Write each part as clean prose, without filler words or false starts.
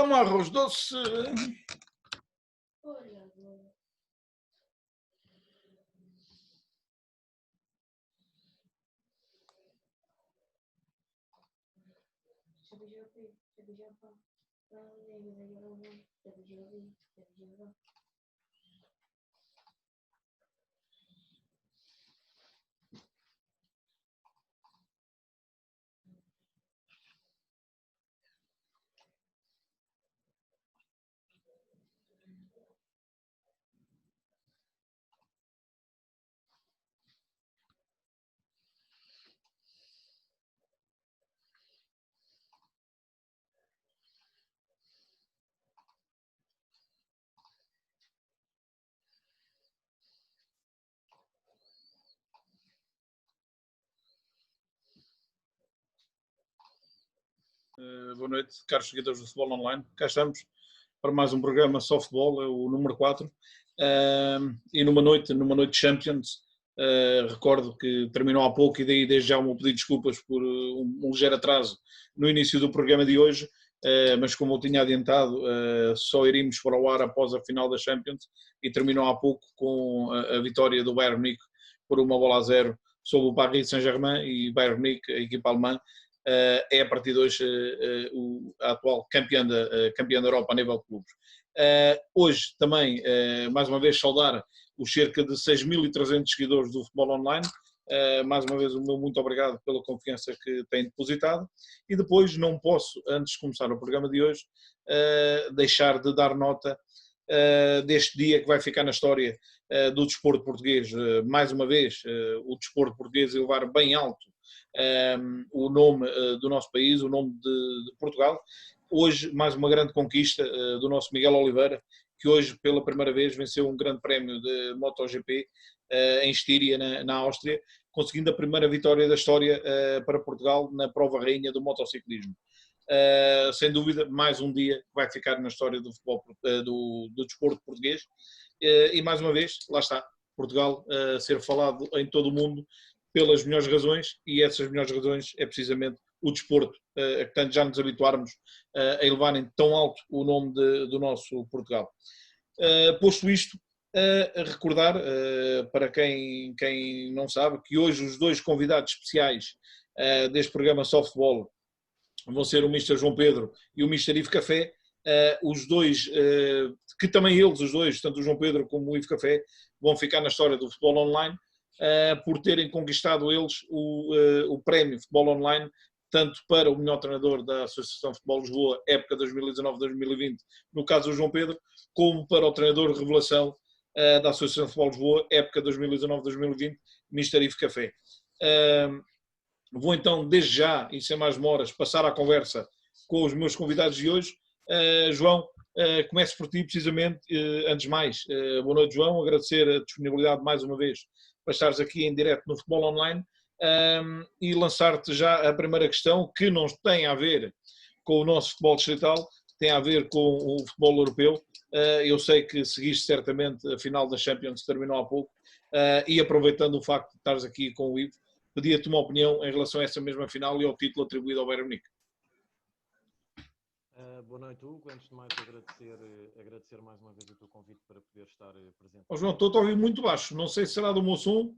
um arroz doce. Boa noite, caros seguidores do Futebol Online. Cá estamos para mais um programa Softball, é o número 4. E numa noite de Champions, recordo que terminou há pouco e daí desde já o meu pedido de desculpas por um ligeiro atraso no início do programa de hoje, mas como eu tinha adiantado, só iríamos para o ar após a final da Champions e terminou há pouco com a vitória do Bayern Munique por 1-0 sobre o Paris Saint-Germain, e Bayern Munique, a equipa alemã, é a partir de hoje a atual campeã da Europa a nível de clubes. Hoje também, mais uma vez, saudar os cerca de 6.300 seguidores do Futebol Online. Mais uma vez o meu muito obrigado pela confiança que têm depositado, e depois não posso, antes de começar o programa de hoje, deixar de dar nota deste dia que vai ficar na história do desporto português. Mais uma vez, o desporto português elevar bem alto o nome do nosso país, o nome de Portugal. Hoje, mais uma grande conquista do nosso Miguel Oliveira, que hoje, pela primeira vez, venceu um grande prémio de MotoGP em Estíria, na Áustria, conseguindo a primeira vitória da história para Portugal na prova rainha do motociclismo. Sem dúvida, mais um dia que vai ficar na história do futebol, do desporto português. E mais uma vez, lá está, Portugal a ser falado em todo o mundo pelas melhores razões, e essas melhores razões é precisamente o desporto, a que tanto já nos habituarmos a elevarem tão alto o nome do nosso Portugal. Posto isto, a recordar, para quem não sabe, que hoje os dois convidados especiais deste programa Softball vão ser o Mr. João Pedro e o Mr. Ivo Café, os dois, que também eles, os dois, tanto o João Pedro como o Ivo Café, vão ficar na história do Futebol Online, por terem conquistado eles o prémio Futebol Online, tanto para o melhor treinador da Associação de Futebol de Lisboa, época 2019-2020, no caso do João Pedro, como para o treinador de revelação da Associação de Futebol de Lisboa, época 2019-2020, Mr. Ivo Café. Vou então, desde já, e sem mais demoras, passar à conversa com os meus convidados de hoje. João, começo por ti, precisamente. Antes de mais, boa noite, João. Agradecer a disponibilidade mais uma vez para estares aqui em direto no Futebol Online, e lançar-te já a primeira questão, que não tem a ver com o nosso futebol distrital, tem a ver com o futebol europeu. Eu sei que seguiste certamente a final da Champions, que terminou há pouco, e aproveitando o facto de estares aqui com o Ivo, pedia-te uma opinião em relação a essa mesma final e ao título atribuído ao Bayern Munique. Boa noite, Hugo. Antes de mais, agradecer mais uma vez o teu convite para poder estar presente. João, estou a ouvir muito baixo. Não sei se será do meu som.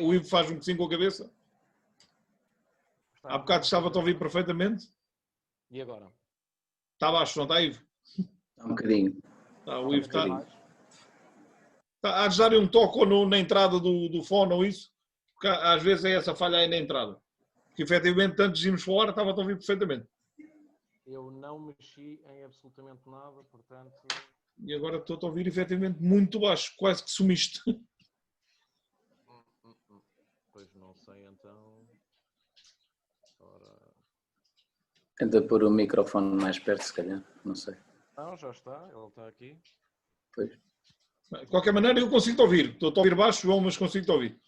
O Ivo faz um que sim com a cabeça. Há bocado estava-te a ouvir perfeitamente. E agora? Está baixo, não está, Ivo? Está um bocadinho. O Ivo está... Há de dar um toque na entrada do fone ou isso? Porque às vezes é essa falha aí na entrada. Que efetivamente, antes de irmos fora, estava a ouvir perfeitamente. Eu não mexi em absolutamente nada, portanto... E agora estou a ouvir efetivamente muito baixo. Quase que sumiste. Pois não sei, então... Ora... Tenta pôr o microfone mais perto, se calhar. Não sei. Não, já está. Ele está aqui. Pois. De qualquer maneira, eu consigo te ouvir. Estou a ouvir baixo, João, mas consigo te ouvir.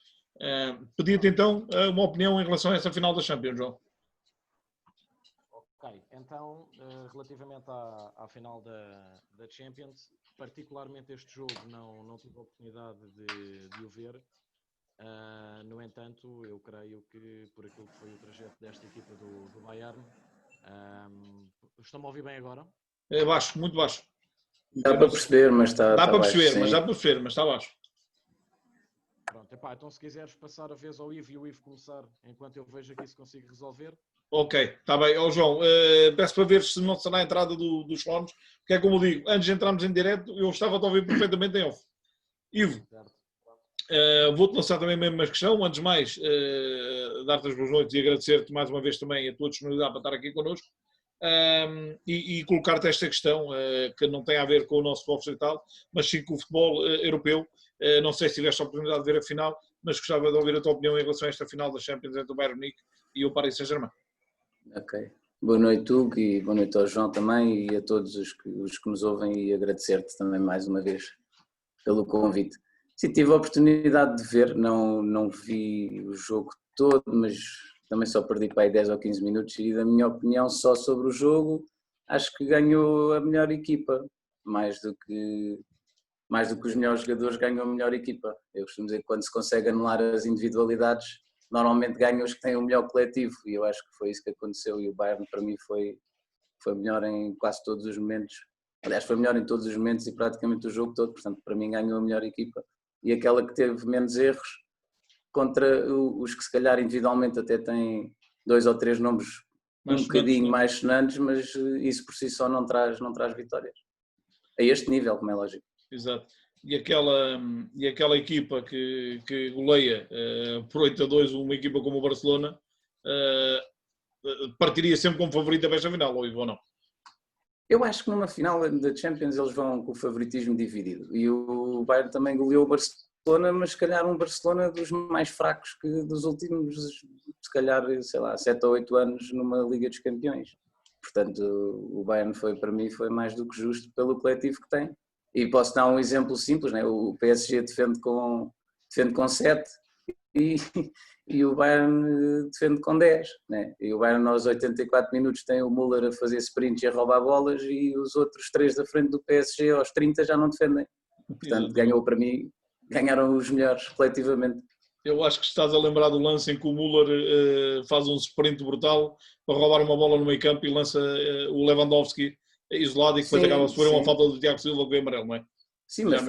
Pedia-te então uma opinião em relação a essa final da Champions, João. Ok, então, relativamente à final da Champions, particularmente este jogo não tive a oportunidade de o ver. No entanto, eu creio que por aquilo que foi o trajeto desta equipa do Bayern... Estão-me a ouvir bem agora? É baixo, muito baixo. Dá para perceber, mas está Dá para baixo, perceber, sim. mas dá para perceber, mas está baixo. Pronto, epá, então se quiseres passar a vez ao Ivo e o Ivo começar, enquanto eu vejo aqui se consigo resolver. Ok, está bem. João, peço para ver se não será a entrada dos fones, porque é como eu digo, antes de entrarmos em direto, eu estava a ouvir perfeitamente em off. Ivo, vou-te lançar também a mesma questão. Antes de mais, dar-te as boas noites e agradecer-te mais uma vez também a tua disponibilidade para estar aqui connosco. E colocar-te esta questão, que não tem a ver com o nosso futebol ocidental, mas sim com o futebol europeu. Não sei se tiveste a oportunidade de ver a final, mas gostava de ouvir a tua opinião em relação a esta final da Champions entre o Bayern Munique e o Paris Saint-Germain. Ok. Boa noite, Hugo, e boa noite ao João também e a todos os que nos ouvem, e agradecer-te também mais uma vez pelo convite. Sim, tive a oportunidade de ver, não vi o jogo todo, mas também só perdi para aí 10 ou 15 minutos, e da minha opinião só sobre o jogo, acho que ganhou a melhor equipa, mais do que os melhores jogadores, ganham a melhor equipa. Eu costumo dizer que quando se consegue anular as individualidades, normalmente ganham os que têm o melhor coletivo, e eu acho que foi isso que aconteceu, e o Bayern para mim foi melhor em quase todos os momentos. Aliás, foi melhor em todos os momentos e praticamente o jogo todo, portanto para mim ganhou a melhor equipa, e aquela que teve menos erros contra os que se calhar individualmente até têm 2 ou 3 nomes um bocadinho mais sonantes, mas isso por si só não traz vitórias. A este nível, como é lógico. Exato. E aquela equipa que goleia por 8-2 uma equipa como o Barcelona, partiria sempre como favorita para esta final, ou não? Eu acho que numa final da Champions eles vão com o favoritismo dividido, e o Bayern também goleou o Barcelona, mas se calhar um Barcelona dos mais fracos que dos últimos, se calhar, sei lá, 7 ou 8 anos numa Liga dos Campeões. Portanto, o Bayern para mim foi mais do que justo pelo coletivo que tem. E posso dar um exemplo simples, né? O PSG defende com 7 e o Bayern defende com 10. Né? E o Bayern aos 84 minutos tem o Müller a fazer sprints e a roubar bolas, e os outros 3 da frente do PSG aos 30 já não defendem. Portanto, ganhou para mim, ganharam os melhores coletivamente. Eu acho que estás a lembrar do lance em que o Müller faz um sprint brutal para roubar uma bola no meio campo e lança o Lewandowski isolado, e que depois acaba a sofrer uma falta do Tiago Silva com o amarelo, não é? Sim, mas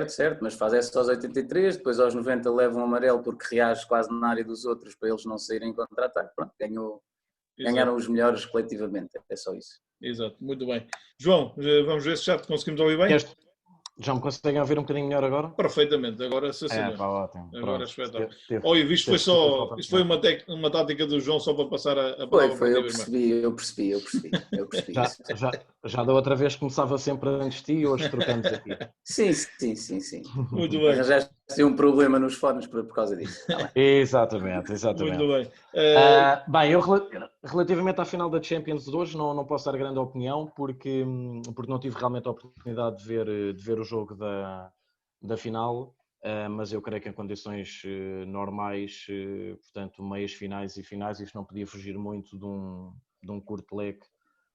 certo, mas faz essa aos 83, depois aos 90 leva um amarelo porque reage quase na área dos outros para eles não saírem em contra-ataque. Pronto, ganharam os melhores coletivamente, é só isso. Exato, muito bem. João, vamos ver se já te conseguimos ouvir bem? Já me conseguem ouvir um bocadinho melhor agora? Perfeitamente, agora sim. Ótimo. Agora é espetáculo. Olha, isto foi uma tática do João só para passar a palavra. Eu percebi já da outra vez começava sempre antes de ti e hoje trocamos aqui. Sim. Muito bem. Arranjaste um problema nos fones por causa disso. Exatamente. Muito bem. Bem, eu relativamente à final da Champions de hoje não posso dar grande opinião porque não tive realmente a oportunidade de ver o jogo da final, mas eu creio que em condições normais, portanto meias finais e finais, isto não podia fugir muito de um curto leque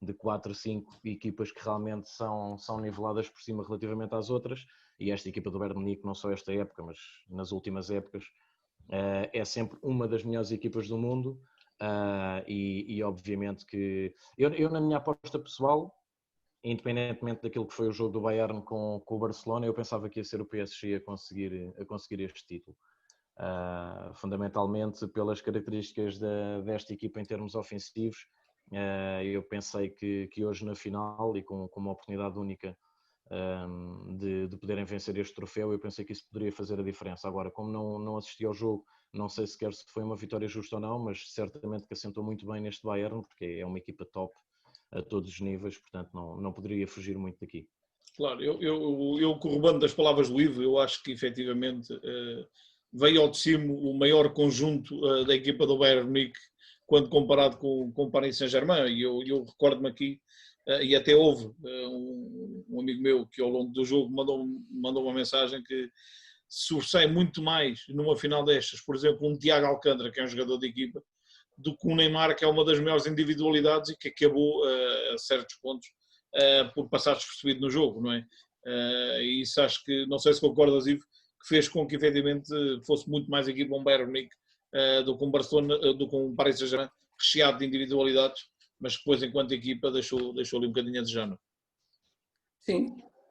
de 4, 5 equipas que realmente são niveladas por cima relativamente às outras, e esta equipa do Bayern Munique, não só esta época, mas nas últimas épocas, é sempre uma das melhores equipas do mundo, e obviamente que eu na minha aposta pessoal, independentemente daquilo que foi o jogo do Bayern com o Barcelona, eu pensava que ia ser o PSG a conseguir este título. Fundamentalmente pelas características desta equipa em termos ofensivos, eu pensei que hoje na final, e com uma oportunidade única de poderem vencer este troféu, eu pensei que isso poderia fazer a diferença. Agora, como não assisti ao jogo, não sei sequer se foi uma vitória justa ou não, mas certamente que assentou muito bem neste Bayern, porque é uma equipa top a todos os níveis, portanto não poderia fugir muito daqui. Claro, eu corroborando das palavras do Ivo, eu acho que efetivamente veio ao de cima o maior conjunto da equipa do Bayern Munique quando comparado com o Paris Saint-Germain, e eu recordo-me aqui, e até houve um amigo meu que ao longo do jogo mandou uma mensagem que sobressai muito mais numa final destas, por exemplo, um Thiago Alcântara, que é um jogador de equipa, do que o Neymar, que é uma das melhores individualidades e que acabou a certos pontos por passar despercebido no jogo, não é? E isso acho que, não sei se concordas, Ivo, que fez com que efetivamente fosse muito mais equipa um Bayern Munique do que um Barcelona, do que um Paris Saint-Germain recheado de individualidades, mas depois, enquanto equipa, deixou ali um bocadinho a desejar, não?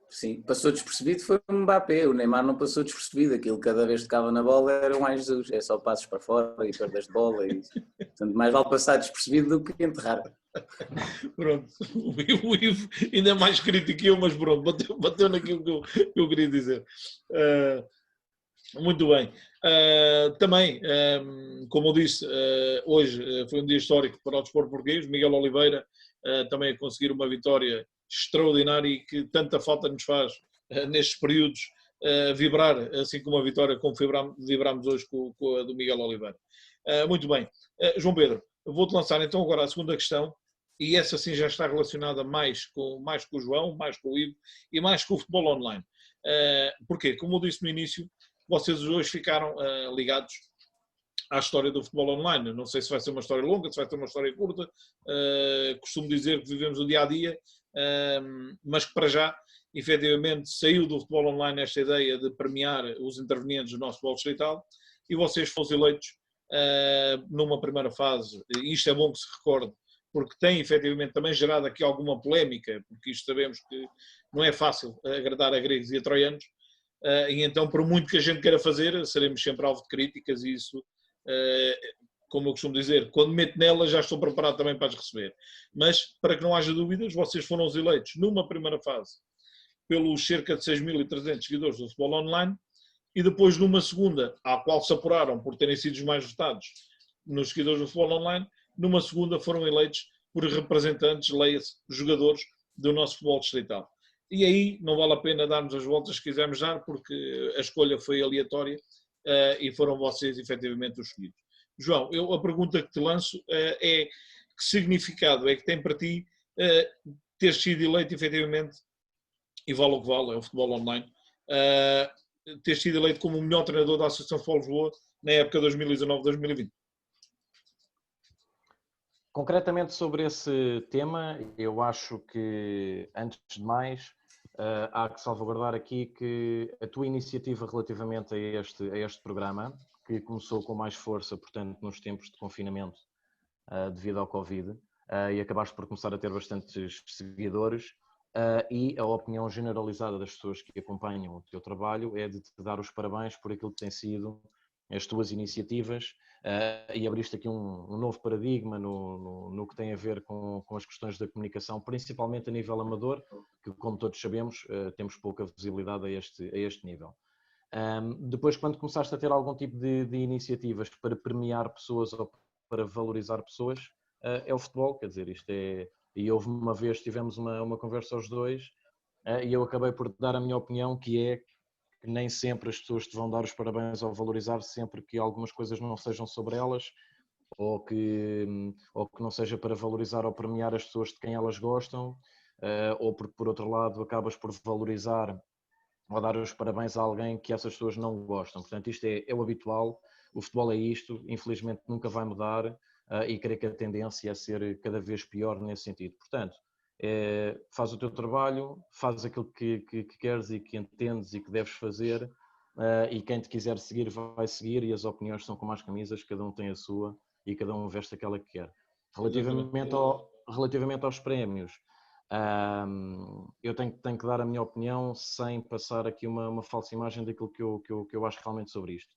Sim, passou despercebido foi o Mbappé, o Neymar não passou despercebido, aquilo cada vez que tocava na bola era um ai Jesus, é só passos para fora e perdas de bola, portanto mais vale passar despercebido do que enterrar. Pronto, o Ivo ainda mais crítico que eu, mas pronto, bateu naquilo que eu queria dizer. Muito bem. Também, como eu disse, hoje foi um dia histórico para o desporto português. Miguel Oliveira também a conseguir uma vitória extraordinária e que tanta falta nos faz nestes períodos vibrar, assim como a vitória, como vibramos hoje com a do Miguel Oliveira. Muito bem. João Pedro, vou-te lançar então agora a segunda questão, e essa sim já está relacionada mais com o João, mais com o Ivo e mais com o futebol online. Porquê? Como eu disse no início, vocês hoje ficaram ligados à história do futebol online. Não sei se vai ser uma história longa, se vai ser uma história curta. Costumo dizer que vivemos o dia-a-dia, mas que para já, efetivamente, saiu do futebol online esta ideia de premiar os intervenientes do nosso futebol distrital e vocês foram eleitos numa primeira fase. E isto é bom que se recorde, porque tem efetivamente também gerado aqui alguma polémica, porque isto sabemos que não é fácil agradar a gregos e a troianos, e então, por muito que a gente queira fazer, seremos sempre alvo de críticas e isso, como eu costumo dizer, quando meto nelas já estou preparado também para as receber. Mas, para que não haja dúvidas, vocês foram os eleitos numa primeira fase pelos cerca de 6.300 seguidores do futebol online e depois numa segunda, à qual se apuraram por terem sido os mais votados nos seguidores do futebol online, numa segunda foram eleitos por representantes, leia-se, jogadores do nosso futebol distrital. E aí não vale a pena darmos as voltas que quisermos dar, porque a escolha foi aleatória e foram vocês efetivamente os escolhidos. João, a pergunta que te lanço é: que significado é que tem para ti ter sido eleito efetivamente, e vale o que vale, é o futebol online, ter sido eleito como o melhor treinador da Associação de Futebol de Lisboa na época 2019-2020? Concretamente sobre esse tema, eu acho que, antes de mais, há que salvaguardar aqui que a tua iniciativa relativamente a este programa, que começou com mais força, portanto, nos tempos de confinamento devido ao Covid, e acabaste por começar a ter bastantes seguidores, e a opinião generalizada das pessoas que acompanham o teu trabalho é de te dar os parabéns por aquilo que tem sido as tuas iniciativas, e abriste aqui um novo paradigma no que tem a ver com as questões da comunicação, principalmente a nível amador, que, como todos sabemos, temos pouca visibilidade a este nível. Depois, quando começaste a ter algum tipo de iniciativas para premiar pessoas ou para valorizar pessoas, é o futebol, quer dizer, isto é... E houve uma vez, tivemos uma conversa aos dois, e eu acabei por dar a minha opinião, que é que nem sempre as pessoas te vão dar os parabéns ou valorizar, sempre que algumas coisas não sejam sobre elas, ou que não seja para valorizar ou premiar as pessoas de quem elas gostam, ou porque, por outro lado, acabas por valorizar ou dar os parabéns a alguém que essas pessoas não gostam. Portanto, isto é o habitual, o futebol é isto, infelizmente nunca vai mudar, e creio que a tendência é ser cada vez pior nesse sentido. Portanto, faz o teu trabalho, faz aquilo que queres e que entendes e que deves fazer, e quem te quiser seguir vai seguir, e as opiniões são como as camisas, cada um tem a sua e cada um veste aquela que quer. Relativamente aos prémios, eu tenho que dar a minha opinião sem passar aqui uma falsa imagem daquilo que eu acho realmente sobre isto.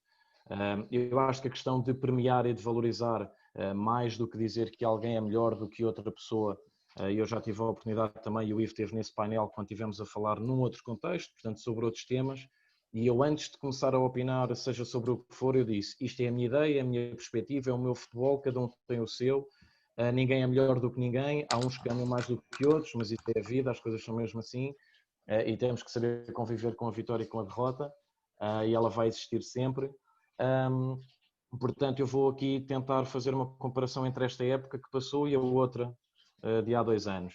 Eu acho que a questão de premiar e de valorizar, mais do que dizer que alguém é melhor do que outra pessoa, eu já tive a oportunidade também, e o Ivo esteve nesse painel quando estivemos a falar num outro contexto, portanto sobre outros temas, e eu, antes de começar a opinar, seja sobre o que for, eu disse: isto é a minha ideia, é a minha perspectiva, é o meu futebol, cada um tem o seu. Ninguém é melhor do que ninguém, há uns que amam mais do que outros, mas isso é a vida, as coisas são mesmo assim, e temos que saber conviver com a vitória e com a derrota, e ela vai existir sempre. Portanto, eu vou aqui tentar fazer uma comparação entre esta época que passou e a outra de há 2 anos.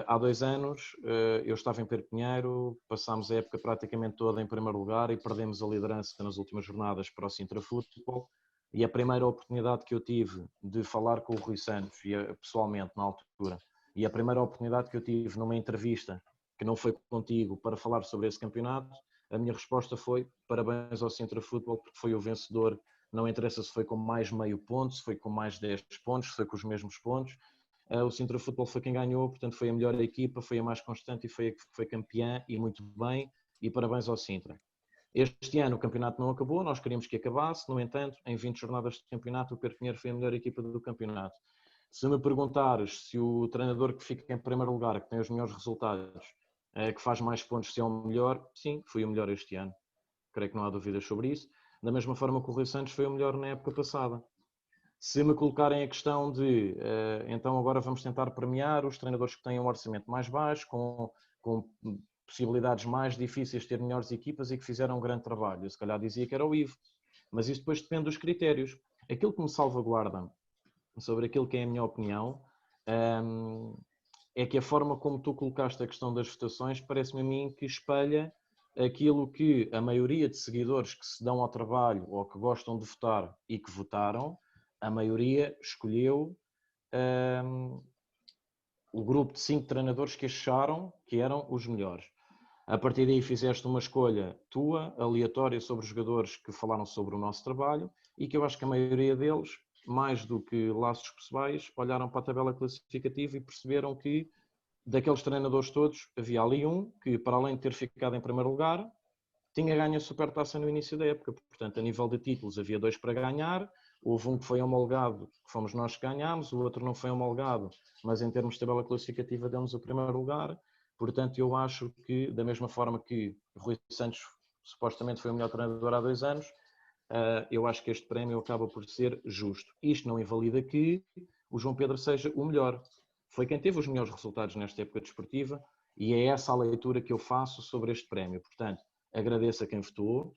Há 2 anos eu estava em Perpinheiro, passámos a época praticamente toda em primeiro lugar e perdemos a liderança nas últimas jornadas para o Sintra Futebol. E a primeira oportunidade que eu tive de falar com o Rui Santos, pessoalmente na altura, e a primeira oportunidade que eu tive numa entrevista, que não foi contigo, para falar sobre esse campeonato, a minha resposta foi: parabéns ao Sintra Futebol, porque foi o vencedor. Não interessa se foi com mais meio ponto, se foi com mais 10 pontos, se foi com os mesmos pontos. o Sintra Futebol foi quem ganhou, portanto foi a melhor equipa, foi a mais constante e foi a que foi campeã, e muito bem, e parabéns ao Sintra. Este ano o campeonato não acabou, nós queríamos que acabasse, no entanto, em 20 jornadas de campeonato, o Perpignan foi a melhor equipa do campeonato. Se me perguntares se o treinador que fica em primeiro lugar, que tem os melhores resultados, que faz mais pontos, se é o melhor, sim, foi o melhor este ano. Creio que não há dúvidas sobre isso. Da mesma forma que o Rui Santos foi o melhor na época passada. Se me colocarem a questão de, então agora vamos tentar premiar os treinadores que têm um orçamento mais baixo, com possibilidades mais difíceis de ter melhores equipas e que fizeram um grande trabalho. Eu se calhar dizia que era o Ivo, mas isso depois depende dos critérios. Aquilo que me salvaguarda sobre aquilo que é a minha opinião é que a forma como tu colocaste a questão das votações parece-me a mim que espelha aquilo que a maioria de seguidores que se dão ao trabalho ou que gostam de votar e que votaram, a maioria escolheu o grupo de 5 treinadores que acharam que eram os melhores. A partir daí fizeste uma escolha tua, aleatória, sobre os jogadores que falaram sobre o nosso trabalho e que eu acho que a maioria deles, mais do que laços pessoais, olharam para a tabela classificativa e perceberam que daqueles treinadores todos havia ali um que, para além de ter ficado em primeiro lugar, tinha ganho a Supertaça no início da época. Portanto, a nível de títulos havia 2 para ganhar, houve um que foi homologado, que fomos nós que ganhámos, o outro não foi homologado, mas em termos de tabela classificativa demos o primeiro lugar. Portanto, eu acho que, da mesma forma que Rui Santos supostamente foi o melhor treinador há 2 anos, eu acho que este prémio acaba por ser justo. Isto não invalida que o João Pedro seja o melhor. Foi quem teve os melhores resultados nesta época desportiva e é essa a leitura que eu faço sobre este prémio. Portanto, agradeço a quem votou,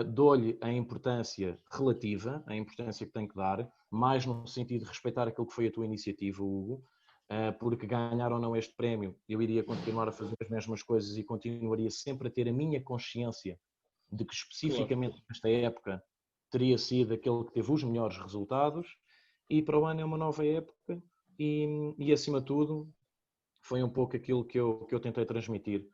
dou-lhe a importância relativa, a importância que tem que dar, mais no sentido de respeitar aquilo que foi a tua iniciativa, Hugo, porque ganhar ou não este prémio, eu iria continuar a fazer as mesmas coisas e continuaria sempre a ter a minha consciência de que especificamente nesta época teria sido aquele que teve os melhores resultados, e para o ano é uma nova época e acima de tudo foi um pouco aquilo que eu tentei transmitir.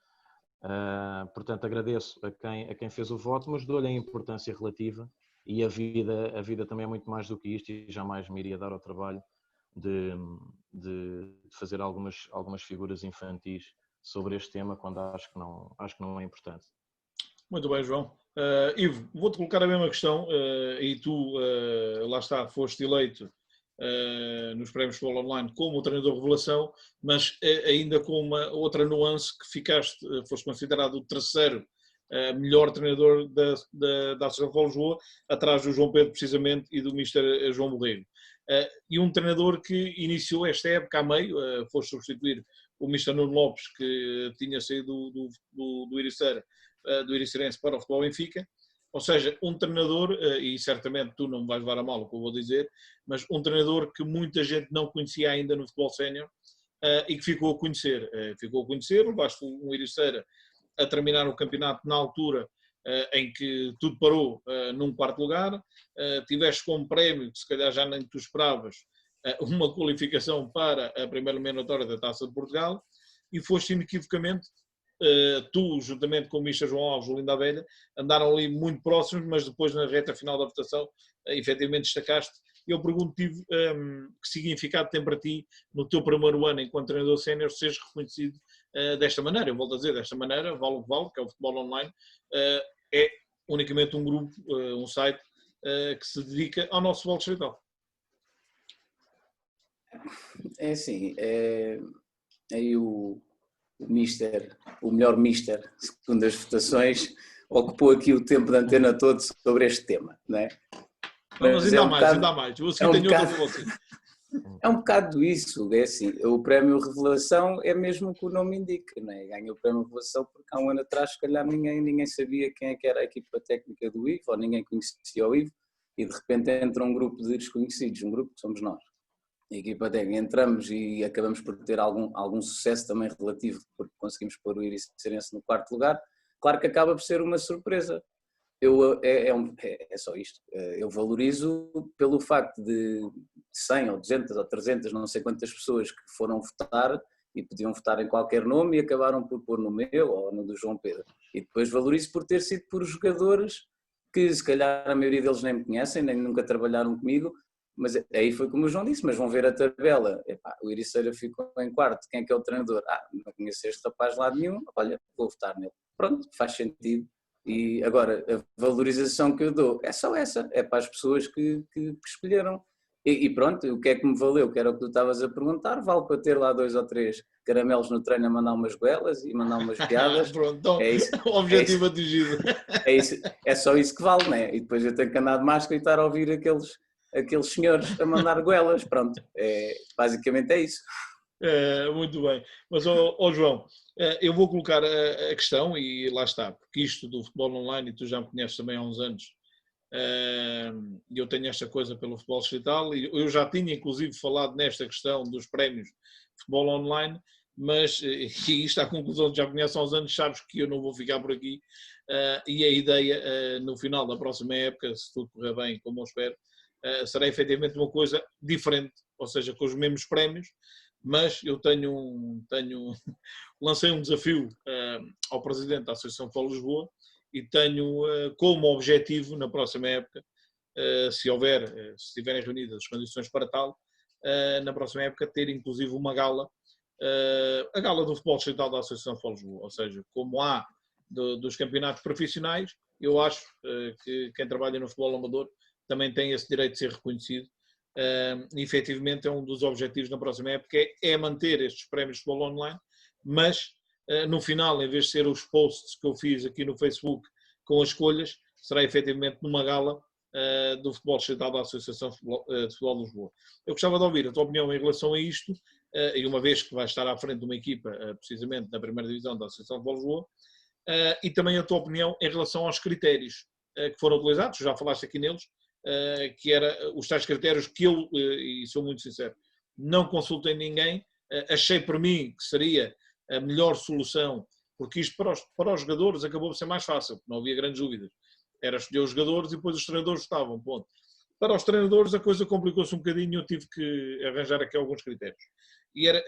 Portanto, agradeço a quem fez o voto, mas dou-lhe a importância relativa, e a vida também é muito mais do que isto, e jamais me iria dar ao trabalho de fazer algumas figuras infantis sobre este tema, quando acho que não é importante. Muito bem, João. Ivo, vou-te colocar a mesma questão, e tu, lá está, foste eleito nos prémios Futebol Online como o treinador revelação, mas ainda com uma outra nuance, que foste considerado o terceiro melhor treinador da Associação de Lisboa, atrás do João Pedro precisamente e do Mr. João Borrego. E um treinador que iniciou esta época a meio, foste substituir o Mr. Nuno Lopes, que tinha saído do Ericeirense para o Futebol Benfica. Ou seja, um treinador, e certamente tu não me vais levar a mal o que eu vou dizer, mas um treinador que muita gente não conhecia ainda no futebol sénior, e que ficou a conhecer. Levaste um Ericeira a terminar o campeonato na altura em que tudo parou num 4º lugar, tiveste como prémio, que se calhar já nem tu esperavas, uma qualificação para a primeira eliminatória da Taça de Portugal, e foste inequivocamente, tu, juntamente com o Mr. João Alves, o Linda Velha, andaram ali muito próximos, mas depois na reta final da votação, efetivamente destacaste. Eu pergunto-te que significado tem para ti, no teu primeiro ano enquanto treinador sénior, seres reconhecido desta maneira. Eu volto a dizer, desta maneira, vale o que vale, que é o futebol online, é unicamente um grupo, um site que se dedica ao nosso futebol distrital. É assim, aí o melhor mister, segundo as votações, ocupou aqui o tempo de antena todo sobre este tema, não é? Mas ainda há mais. Eu tenho outra para você. É um bocado isso, é assim, o prémio Revelação é mesmo o que o nome indica, não é? Ganhou o prémio Revelação porque há um ano atrás, se calhar, ninguém sabia quem é que era a equipa técnica do Ivo, ou ninguém conhecia o Ivo, e de repente entra um grupo de desconhecidos, um grupo que somos nós. A equipa técnica, entramos e acabamos por ter algum sucesso também relativo, porque conseguimos pôr o Ericeirense no 4º lugar. Claro que acaba por ser uma surpresa. É só isto. Eu valorizo pelo facto de 100 ou 200 ou 300, não sei quantas pessoas que foram votar e podiam votar em qualquer nome e acabaram por pôr no meu ou no do João Pedro. E depois valorizo por ter sido por jogadores que se calhar a maioria deles nem me conhecem, nem nunca trabalharam comigo, mas aí foi como o João disse, mas vão ver a tabela. Epá, o Ericeira ficou em quarto, quem é que é o treinador? Não conheço este rapaz de lado nenhum, olha, vou votar nele. Pronto, faz sentido. E agora, a valorização que eu dou é só essa, é para as pessoas que escolheram. E pronto, o que é que me valeu? Que era o que tu estavas a perguntar, vale para ter lá 2 ou 3 caramelos no treino a mandar umas goelas e mandar umas piadas. Pronto, então, É isso, objetivo atingido. é só isso que vale, não é? E depois eu tenho que andar de máscara e estar a ouvir aqueles senhores a mandar goelas, pronto, basicamente é isso. Muito bem, mas João, eu vou colocar a questão e lá está, porque isto do futebol online, e tu já me conheces também há uns anos, e eu tenho esta coisa pelo futebol digital, e eu já tinha inclusive falado nesta questão dos prémios de futebol online, mas, e isto à conclusão que já conheces há uns anos, sabes que eu não vou ficar por aqui, e a ideia no final da próxima época, se tudo correr bem, como eu espero, será efetivamente uma coisa diferente, ou seja, com os mesmos prémios, mas eu lancei um desafio ao Presidente da Associação de Futebol de Lisboa e tenho como objetivo, na próxima época, se estiverem reunidas as condições para tal, na próxima época ter inclusive uma gala, a gala do futebol distrital da Associação de Futebol de Lisboa, ou seja, como há dos campeonatos profissionais, eu acho que quem trabalha no futebol amador também tem esse direito de ser reconhecido. Efetivamente é um dos objetivos na próxima época, é manter estes prémios de futebol online, mas no final, em vez de ser os posts que eu fiz aqui no Facebook com as escolhas, será efetivamente numa gala do futebol distrital da Associação de Futebol de Lisboa. Eu gostava de ouvir a tua opinião em relação a isto, e uma vez que vai estar à frente de uma equipa, precisamente na primeira divisão da Associação de Futebol de Lisboa, e também a tua opinião em relação aos critérios que foram utilizados, já falaste aqui neles, que era os tais critérios que eu, e sou muito sincero, não consultei ninguém, achei por mim que seria a melhor solução, porque isto para os jogadores acabou por ser mais fácil, não havia grandes dúvidas. Era escolher os jogadores e depois os treinadores votavam, ponto. Para os treinadores a coisa complicou-se um bocadinho e eu tive que arranjar aqui alguns critérios. E era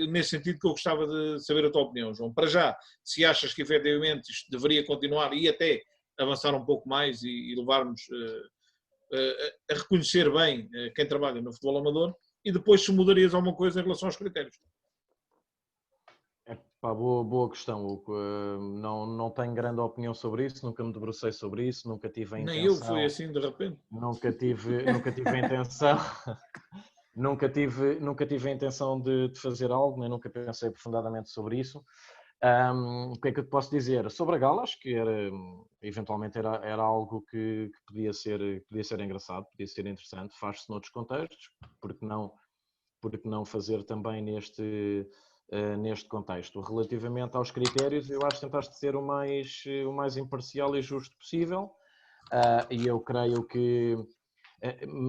nesse sentido que eu gostava de saber a tua opinião, João. Para já, se achas que efetivamente isto deveria continuar e até avançar um pouco mais e levarmos a reconhecer bem quem trabalha no futebol amador, e depois se mudarias alguma coisa em relação aos critérios. Boa questão, Hugo. Não tenho grande opinião sobre isso, nunca me debrucei sobre isso, nunca tive a intenção... Nem eu, foi assim de repente. Nunca tive a intenção... nunca tive a intenção de fazer algo, nem nunca pensei profundamente sobre isso. O que é que eu te posso dizer? Sobre a gala, acho que eventualmente era algo que podia ser engraçado, podia ser interessante, faz-se noutros contextos, porque não fazer também neste contexto. Relativamente aos critérios, eu acho que tentaste ser o mais imparcial e justo possível, e eu creio que...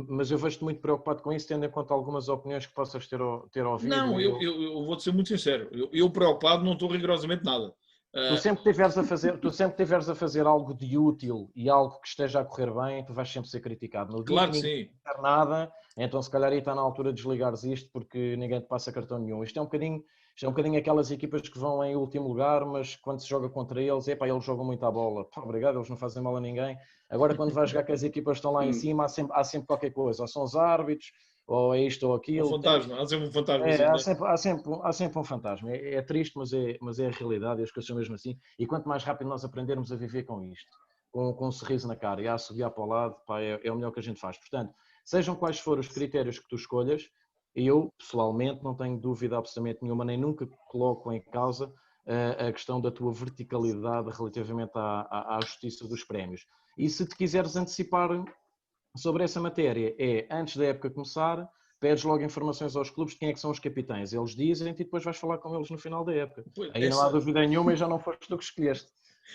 Mas eu vejo-te muito preocupado com isso, tendo em conta algumas opiniões que possas ter ouvido. Não, eu vou-te ser muito sincero. Eu preocupado não estou rigorosamente nada. Tu sempre que tiveres a fazer algo de útil e algo que esteja a correr bem, tu vais sempre ser criticado. No dia claro que ninguém fizer nada, então se calhar aí está na altura de desligares isto porque ninguém te passa cartão nenhum. Isto é um bocadinho aquelas equipas que vão em último lugar, mas quando se joga contra eles, eles jogam muito à bola. Obrigado, eles não fazem mal a ninguém. Agora quando vais jogar com as equipas que estão lá em cima, há sempre qualquer coisa. Ou são os árbitros, ou é isto ou aquilo. Um fantasma, há sempre um fantasma. Há sempre um fantasma. É triste, mas é a realidade, as coisas são mesmo assim. E quanto mais rápido nós aprendermos a viver com isto, com um sorriso na cara e a assobiar para o lado, é o melhor que a gente faz. Portanto, sejam quais forem os critérios que tu escolhas, eu, pessoalmente, não tenho dúvida absolutamente nenhuma, nem nunca coloco em causa a questão da tua verticalidade relativamente à justiça dos prémios. E se te quiseres antecipar sobre essa matéria, antes da época começar, pedes logo informações aos clubes de quem é que são os capitães. Eles dizem e depois vais falar com eles no final da época. Aí não há dúvida nenhuma e já não foste tu que escolheste.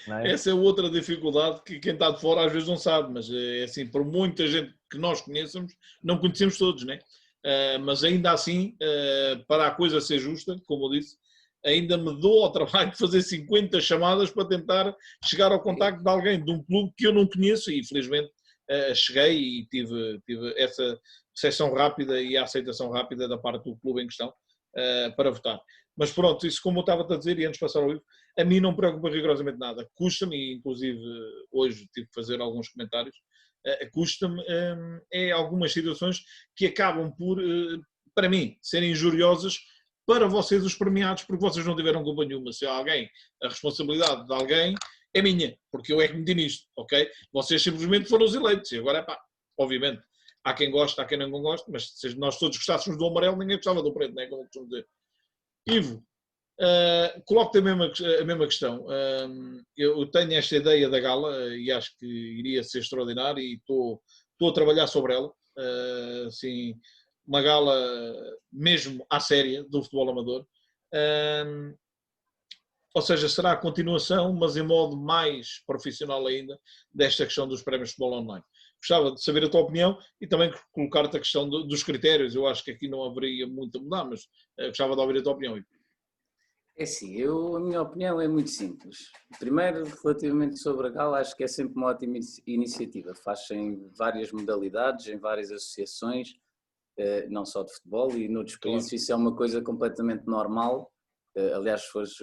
Não é? Essa é outra dificuldade que quem está de fora às vezes não sabe, mas é assim, por muita gente que nós conheçamos, não conhecemos todos, né? Mas ainda assim, para a coisa ser justa, como eu disse, ainda me dou ao trabalho de fazer 50 chamadas para tentar chegar ao contacto de alguém de um clube que eu não conheço e infelizmente cheguei e tive essa recepção rápida e a aceitação rápida da parte do clube em questão para votar. Mas pronto, isso como eu estava a dizer e antes de passar ao livro, a mim não me preocupa rigorosamente nada. Custa-me, e inclusive hoje tive que fazer alguns comentários, custa-me, é algumas situações que acabam por, para mim, serem injuriosas para vocês, os premiados, porque vocês não tiveram culpa nenhuma. Se há alguém, a responsabilidade de alguém é minha, porque eu é que meti nisto, ok? Vocês simplesmente foram os eleitos, e agora, pá, obviamente, há quem gosta, há quem não gosta, mas se nós todos gostássemos do amarelo, ninguém gostava do preto, não é como eu costumo dizer. Ivo, coloco-te a mesma questão. Eu tenho esta ideia da gala e acho que iria ser extraordinária e estou a trabalhar sobre ela. Assim, uma gala mesmo à séria do futebol amador. Ou seja, será a continuação, mas em modo mais profissional ainda, desta questão dos prémios de futebol online. Gostava de saber a tua opinião e também colocar-te a questão dos critérios. Eu acho que aqui não haveria muito a mudar, mas gostava de ouvir a tua opinião. É assim, a minha opinião é muito simples. Primeiro, relativamente sobre a gala, acho que é sempre uma ótima iniciativa. Faz-se em várias modalidades, em várias associações, não só de futebol, e noutros países isso é uma coisa completamente normal. Aliás, se fores,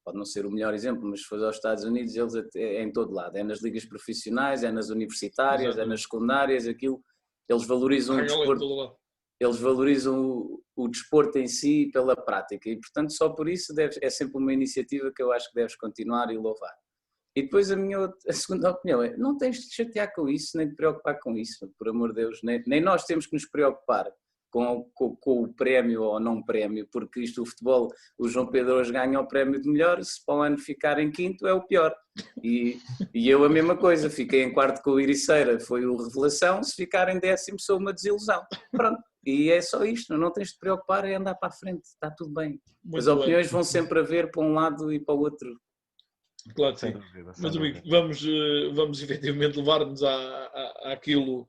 pode não ser o melhor exemplo, mas se fores aos Estados Unidos, eles é em todo lado. É nas ligas profissionais, é nas universitárias, é nas secundárias, aquilo. Eles valorizam o desporto. Eles valorizam o desporto em si pela prática e, portanto, só por isso é sempre uma iniciativa que eu acho que deves continuar e louvar. E depois a segunda opinião é, não tens de te chatear com isso, nem te preocupar com isso, por amor de Deus. Nem nós temos que nos preocupar com o prémio ou não prémio, porque isto, o futebol, o João Pedro hoje ganha o prémio de melhor, se para o ano ficar em quinto é o pior. E eu a mesma coisa, fiquei em quarto com o Ericeira, foi o revelação, se ficar em décimo sou uma desilusão. Pronto. E é só isto, não tens de te preocupar, é andar para a frente, está tudo bem. As opiniões vão sempre haver para um lado e para o outro. Claro que sim. Mas, amigo, vamos efetivamente levar-nos àquilo,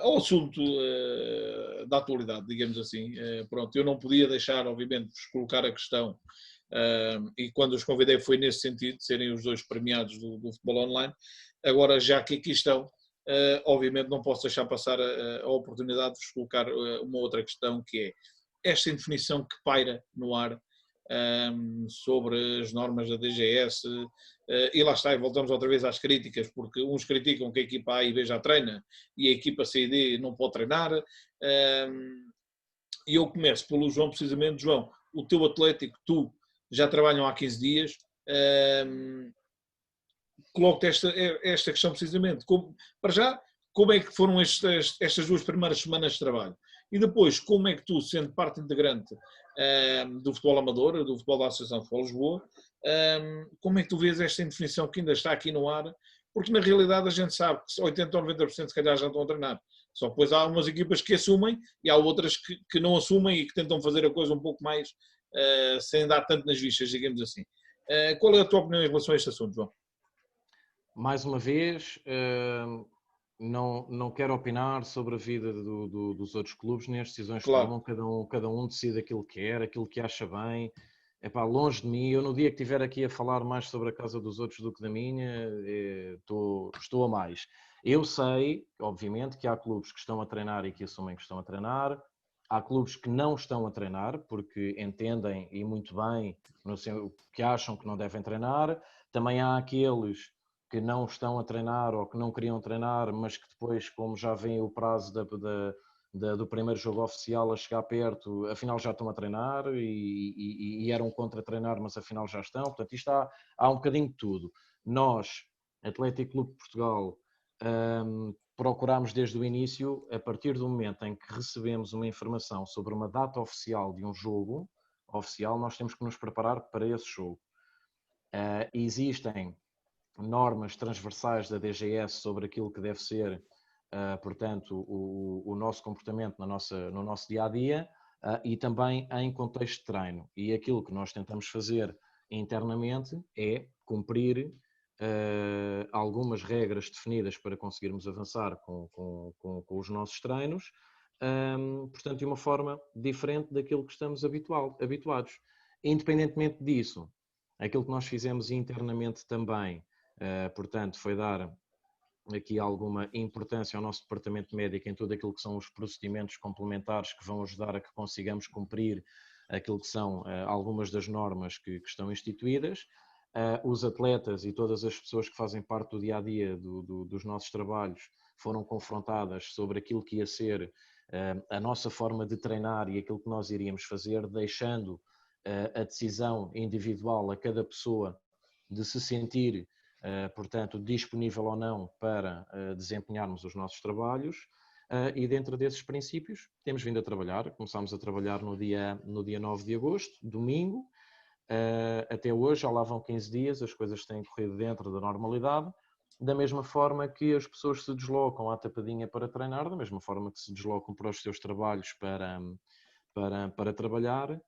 ao assunto da atualidade, digamos assim. Pronto, eu não podia deixar, obviamente, vos colocar a questão, e quando os convidei foi nesse sentido, de serem os dois premiados do futebol online. Agora, já que aqui estão, obviamente não posso deixar passar a oportunidade de vos colocar uma outra questão, que é esta indefinição que paira no ar sobre as normas da DGS, e lá está, e voltamos outra vez às críticas, porque uns criticam que a equipa A e B já treina e a equipa C e D não pode treinar, e eu começo pelo João, precisamente. João, o teu Atlético, tu já trabalham há 15 dias, coloco-te esta questão precisamente. Para já, como é que foram estas 2 primeiras semanas de trabalho? E depois, como é que tu, sendo parte integrante do futebol amador, do futebol da Associação de Futebol Lisboa, como é que tu vês esta indefinição que ainda está aqui no ar? Porque na realidade a gente sabe que 80% ou 90% se calhar já estão a treinar. Só depois há umas equipas que assumem e há outras que não assumem e que tentam fazer a coisa um pouco mais sem dar tanto nas vistas, digamos assim. Qual é a tua opinião em relação a este assunto, João? Mais uma vez, não quero opinar sobre a vida dos outros clubes nem as decisões que tomam. Cada um decide aquilo que quer, aquilo que acha bem. Epá, longe de mim, eu no dia que estiver aqui a falar mais sobre a casa dos outros do que da minha, estou a mais. Eu sei, obviamente, que há clubes que estão a treinar e que assumem que estão a treinar. Há clubes que não estão a treinar porque entendem, e muito bem, que acham que não devem treinar. Também há aqueles que não estão a treinar ou que não queriam treinar, mas que depois, como já vem o prazo do primeiro jogo oficial a chegar perto, afinal já estão a treinar e eram contra treinar, mas afinal já estão. Portanto, isto há um bocadinho de tudo. Nós, Atlético Clube de Portugal, procurámos desde o início, a partir do momento em que recebemos uma informação sobre uma data oficial de um jogo oficial, nós temos que nos preparar para esse jogo. Existem normas transversais da DGS sobre aquilo que deve ser, portanto, o nosso comportamento no nosso dia-a-dia, e também em contexto de treino. E aquilo que nós tentamos fazer internamente é cumprir algumas regras definidas para conseguirmos avançar com os nossos treinos, portanto, de uma forma diferente daquilo que estamos habituados. Independentemente disso, aquilo que nós fizemos internamente também, portanto, foi dar aqui alguma importância ao nosso departamento médico em tudo aquilo que são os procedimentos complementares que vão ajudar a que consigamos cumprir aquilo que são algumas das normas que estão instituídas. os atletas e todas as pessoas que fazem parte do dia-a-dia dos nossos trabalhos foram confrontadas sobre aquilo que ia ser a nossa forma de treinar e aquilo que nós iríamos fazer, deixando a decisão individual a cada pessoa de se sentir, portanto, disponível ou não para desempenharmos os nossos trabalhos. E dentro desses princípios temos vindo a trabalhar. Começámos a trabalhar no dia 9 de agosto, domingo, até hoje, já lá vão 15 dias, as coisas têm corrido dentro da normalidade, da mesma forma que as pessoas se deslocam à Tapadinha para treinar, da mesma forma que se deslocam para os seus trabalhos para trabalhar,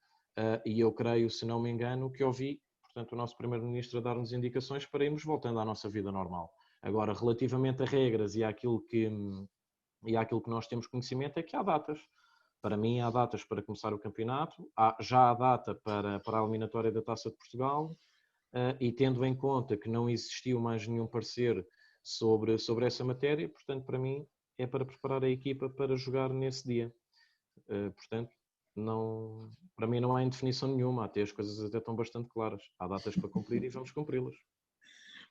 e eu creio, se não me engano, que ouvi, portanto, o nosso Primeiro-Ministro a dar-nos indicações para irmos voltando à nossa vida normal. Agora, relativamente a regras e àquilo que nós temos conhecimento, é que há datas. Para mim, há datas para começar o campeonato, já há data para a eliminatória da Taça de Portugal, e tendo em conta que não existiu mais nenhum parecer sobre essa matéria, portanto, para mim, é para preparar a equipa para jogar nesse dia. Portanto, para mim não há indefinição nenhuma, até as coisas até estão bastante claras. Há datas para cumprir e vamos cumpri-las.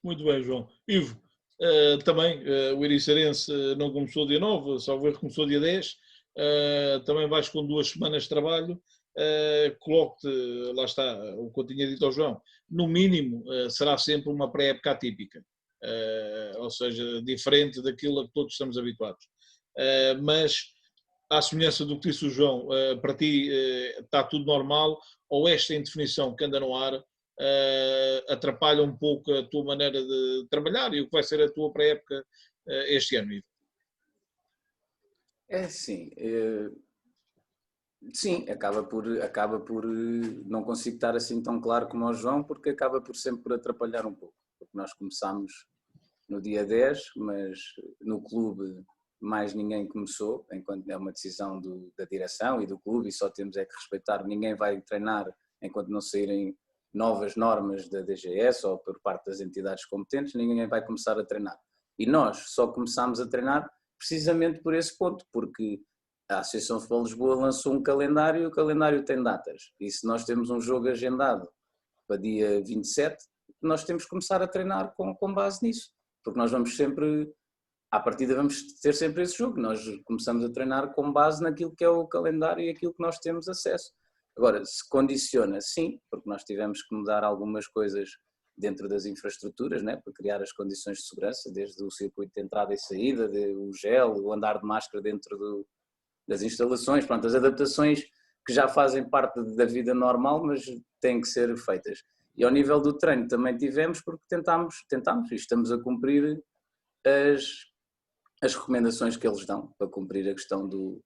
Muito bem, João. Ivo, também o Ericerense não começou dia 9, só começou dia 10. Também vais com 2 semanas de trabalho. Coloco-te, lá está, o que eu tinha dito ao João, no mínimo será sempre uma pré-época atípica, ou seja, diferente daquilo a que todos estamos habituados. Mas, à semelhança do que disse o João, para ti está tudo normal, ou esta indefinição que anda no ar atrapalha um pouco a tua maneira de trabalhar e o que vai ser a tua pré-época este ano, Ivo? Sim, acaba por não consigo estar assim tão claro como o João, porque acaba por sempre atrapalhar um pouco, porque nós começámos no dia 10, mas no clube mais ninguém começou, enquanto é uma decisão da direção e do clube, e só temos é que respeitar, ninguém vai treinar enquanto não saírem novas normas da DGS ou por parte das entidades competentes, ninguém vai começar a treinar. E nós só começámos a treinar precisamente por esse ponto, porque a Associação de Futebol de Lisboa lançou um calendário e o calendário tem datas. E se nós temos um jogo agendado para dia 27, nós temos que começar a treinar com base nisso. Porque nós vamos sempre, à partida vamos ter sempre esse jogo. Nós começamos a treinar com base naquilo que é o calendário e aquilo que nós temos acesso. Agora, se condiciona, sim, porque nós tivemos que mudar algumas coisas dentro das infraestruturas, né, para criar as condições de segurança, desde o circuito de entrada e saída, o gel, o andar de máscara dentro das instalações, pronto, as adaptações que já fazem parte da vida normal, mas têm que ser feitas. E ao nível do treino também tivemos, porque tentámos e estamos a cumprir as recomendações que eles dão, para cumprir a questão do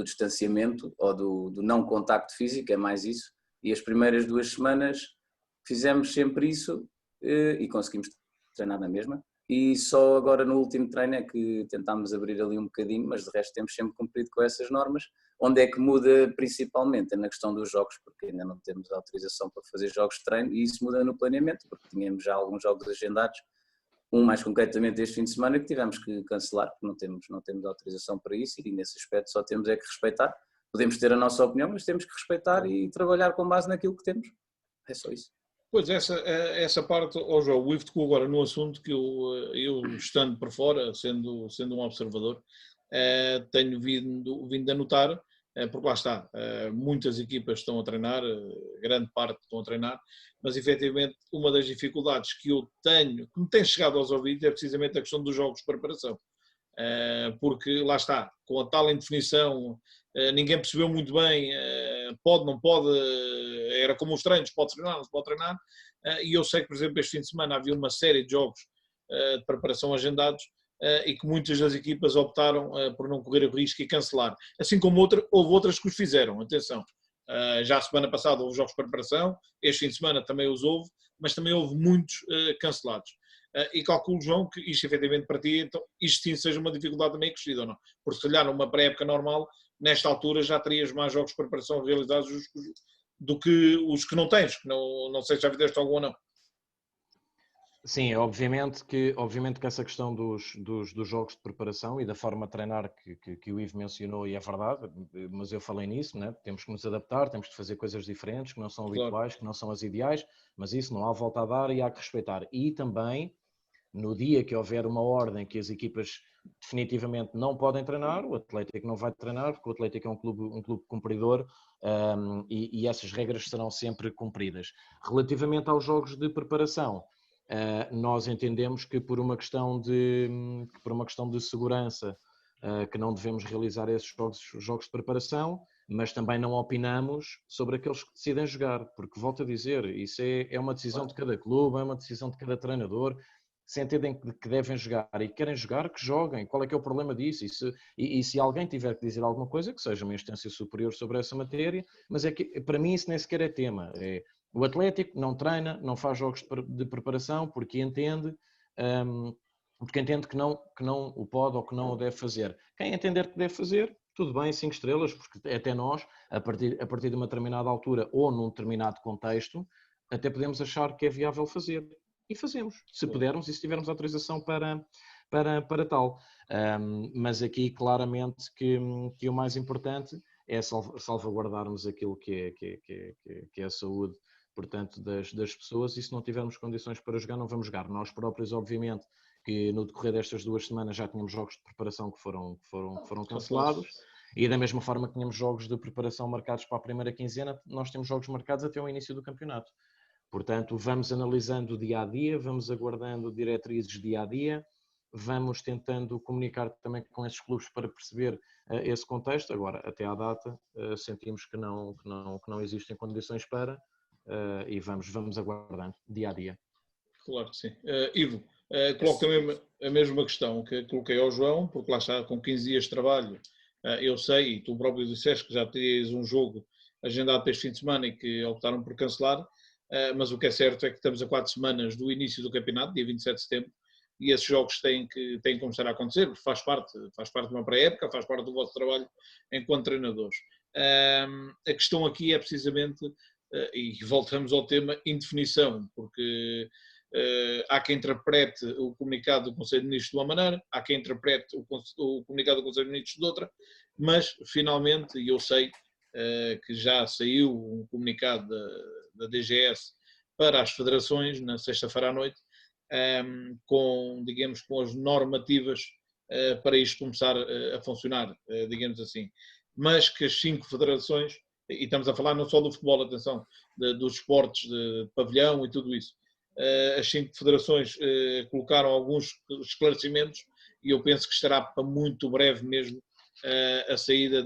distanciamento ou do não contacto físico, é mais isso. E as primeiras 2 semanas fizemos sempre isso e conseguimos treinar na mesma. E só agora no último treino é que tentámos abrir ali um bocadinho, mas de resto temos sempre cumprido com essas normas. Onde é que muda principalmente? É na questão dos jogos, porque ainda não temos autorização para fazer jogos de treino, e isso muda no planeamento, porque tínhamos já alguns jogos agendados, mais concretamente este fim de semana, que tivemos que cancelar, porque não temos autorização para isso, e nesse aspecto só temos é que respeitar. Podemos ter a nossa opinião, mas temos que respeitar e trabalhar com base naquilo que temos. É só isso. Pois, essa parte, João, o Ivo tocou agora no assunto que eu estando por fora, sendo um observador, tenho vindo a notar, porque lá está, muitas equipas estão a treinar, grande parte estão a treinar, mas efetivamente uma das dificuldades que eu tenho, que me tem chegado aos ouvidos, é precisamente a questão dos jogos de preparação. Porque lá está, com a tal indefinição, ninguém percebeu muito bem, pode, não pode, era como os treinos, pode treinar, não se pode treinar, e eu sei que, por exemplo, este fim de semana havia uma série de jogos de preparação agendados e que muitas das equipas optaram por não correr o risco e cancelar, assim como houve outras que os fizeram, atenção. Já a semana passada houve jogos de preparação, este fim de semana também os houve, mas também houve muitos cancelados. E calculo, João, que isto efetivamente para ti, então, isto sim seja uma dificuldade também crescida, ou não? Porque se calhar numa pré-época normal, nesta altura já terias mais jogos de preparação realizados do que os que não tens, que não sei se já fizeste algum ou não. Sim, obviamente que essa questão dos jogos de preparação e da forma de treinar que o Ivo mencionou, e é verdade, mas eu falei nisso, né? Temos que nos adaptar, temos de fazer coisas diferentes, que não são Claro. habituais, que não são as ideais, mas isso não há volta a dar e há que respeitar. E também, no dia que houver uma ordem que as equipas definitivamente não podem treinar, o Atlético não vai treinar, porque o Atlético é um clube cumpridor, e essas regras serão sempre cumpridas. Relativamente aos jogos de preparação, nós entendemos que por uma questão de segurança, que não devemos realizar esses jogos de preparação, mas também não opinamos sobre aqueles que decidem jogar, porque, volto a dizer, isso é uma decisão de cada clube, é uma decisão de cada treinador. Se entendem que devem jogar e querem jogar, que joguem. Qual é que é o problema disso? E se alguém tiver que dizer alguma coisa, que seja uma instância superior sobre essa matéria, mas é que, para mim, isso nem sequer é tema. O Atlético não treina, não faz jogos de preparação porque entende que não o pode ou que não o deve fazer. Quem entender que deve fazer, tudo bem, 5 estrelas, porque até nós, a partir de uma determinada altura ou num determinado contexto, até podemos achar que é viável fazer. E fazemos, se pudermos e se tivermos autorização para tal. Mas aqui, claramente, que o mais importante é salvaguardarmos aquilo que é a saúde, portanto, das pessoas, e se não tivermos condições para jogar, não vamos jogar. Nós próprios, obviamente, que no decorrer destas 2 semanas já tínhamos jogos de preparação que foram cancelados, e da mesma forma que tínhamos jogos de preparação marcados para a primeira quinzena, nós temos jogos marcados até o início do campeonato. Portanto, vamos analisando dia a dia, vamos aguardando diretrizes dia a dia, vamos tentando comunicar também com esses clubes para perceber esse contexto. Agora, até à data, sentimos que não existem condições para, e vamos aguardando dia a dia. Claro que sim. Ivo, coloco também a mesma questão que coloquei ao João, porque lá está, com 15 dias de trabalho, eu sei, e tu próprio disseste que já terias um jogo agendado para este fim de semana e que optaram por cancelar, mas o que é certo é que estamos a 4 semanas do início do campeonato, dia 27 de setembro, e esses jogos têm que começar a acontecer, porque faz parte de uma pré-época, faz parte do vosso trabalho enquanto treinadores. A questão aqui é precisamente, e voltamos ao tema, indefinição, porque há quem interprete o comunicado do Conselho de Ministros de uma maneira, há quem interprete o comunicado do Conselho de Ministros de outra, mas finalmente, e eu sei que já saiu um comunicado da DGS para as federações na sexta-feira à noite, com as normativas para isto começar a funcionar, digamos assim. Mas que as 5 federações, e estamos a falar não só do futebol, atenção, dos esportes de pavilhão e tudo isso, as 5 federações colocaram alguns esclarecimentos e eu penso que estará para muito breve mesmo a saída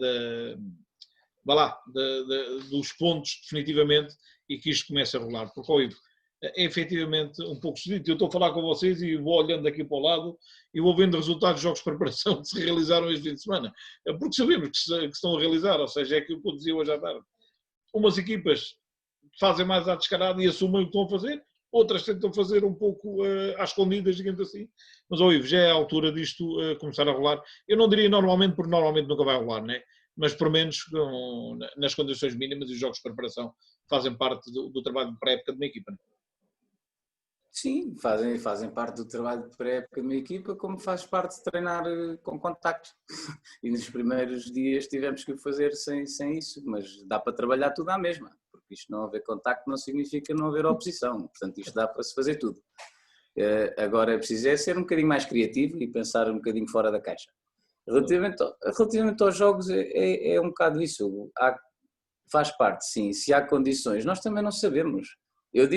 dos pontos definitivamente e que isto comece a rolar. Porque, Ivo, é efetivamente um pouco esquisito. Eu estou a falar com vocês e vou olhando aqui para o lado e vou vendo resultados de jogos de preparação que se realizaram este fim de semana. Porque sabemos que estão a realizar, ou seja, é aquilo que eu dizia hoje à tarde. Umas equipas fazem mais à descarada e assumem o que estão a fazer, outras tentam fazer um pouco às escondidas, digamos assim. Mas, Ivo, já é a altura disto começar a rolar. Eu não diria normalmente, porque normalmente nunca vai rolar, né? Mas pelo menos nas condições mínimas, e os jogos de preparação fazem parte do trabalho de pré-época de uma equipa. Né? Sim, fazem parte do trabalho de pré-época de uma equipa, como faz parte de treinar com contacto. E nos primeiros dias tivemos que o fazer sem isso, mas dá para trabalhar tudo à mesma, porque isto não haver contacto não significa não haver oposição, portanto isto dá para se fazer tudo. Agora é preciso ser um bocadinho mais criativo e pensar um bocadinho fora da caixa. Relativamente aos jogos é um bocado isso, faz parte, sim, se há condições, nós também não sabemos. Eu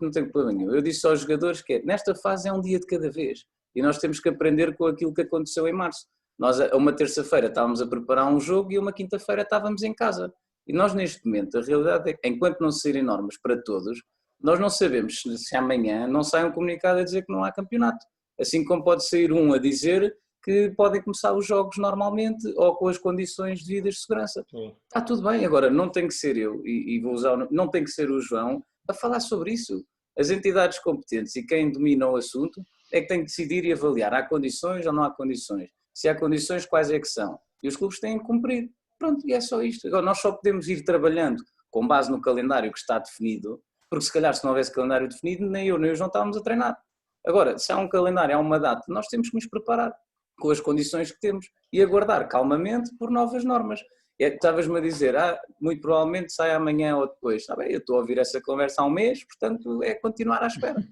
não tenho problema nenhum, eu disse aos jogadores que nesta fase é um dia de cada vez e nós temos que aprender com aquilo que aconteceu em março. Nós, uma terça-feira, estávamos a preparar um jogo e uma quinta-feira estávamos em casa. E nós, neste momento, a realidade é que, enquanto não saírem normas para todos, nós não sabemos se amanhã não sai um comunicado a dizer que não há campeonato. Assim como pode sair um a dizer que podem começar os jogos normalmente ou com as condições devidas de segurança. Está tudo bem, agora não tem que ser eu, e vou usar, não tem que ser o João, a falar sobre isso. As entidades competentes e quem domina o assunto é que tem que decidir e avaliar. Há condições ou não há condições? Se há condições, quais é que são? E os clubes têm que cumprir. Pronto, e é só isto. Agora, nós só podemos ir trabalhando com base no calendário que está definido porque se calhar se não houvesse calendário definido, nem eu nem o João estávamos a treinar. Agora, se há um calendário, há uma data, nós temos que nos preparar com as condições que temos e aguardar calmamente por novas normas. Estavas-me a dizer, muito provavelmente sai amanhã ou depois. Está bem, eu estou a ouvir essa conversa há um mês, portanto é continuar à espera.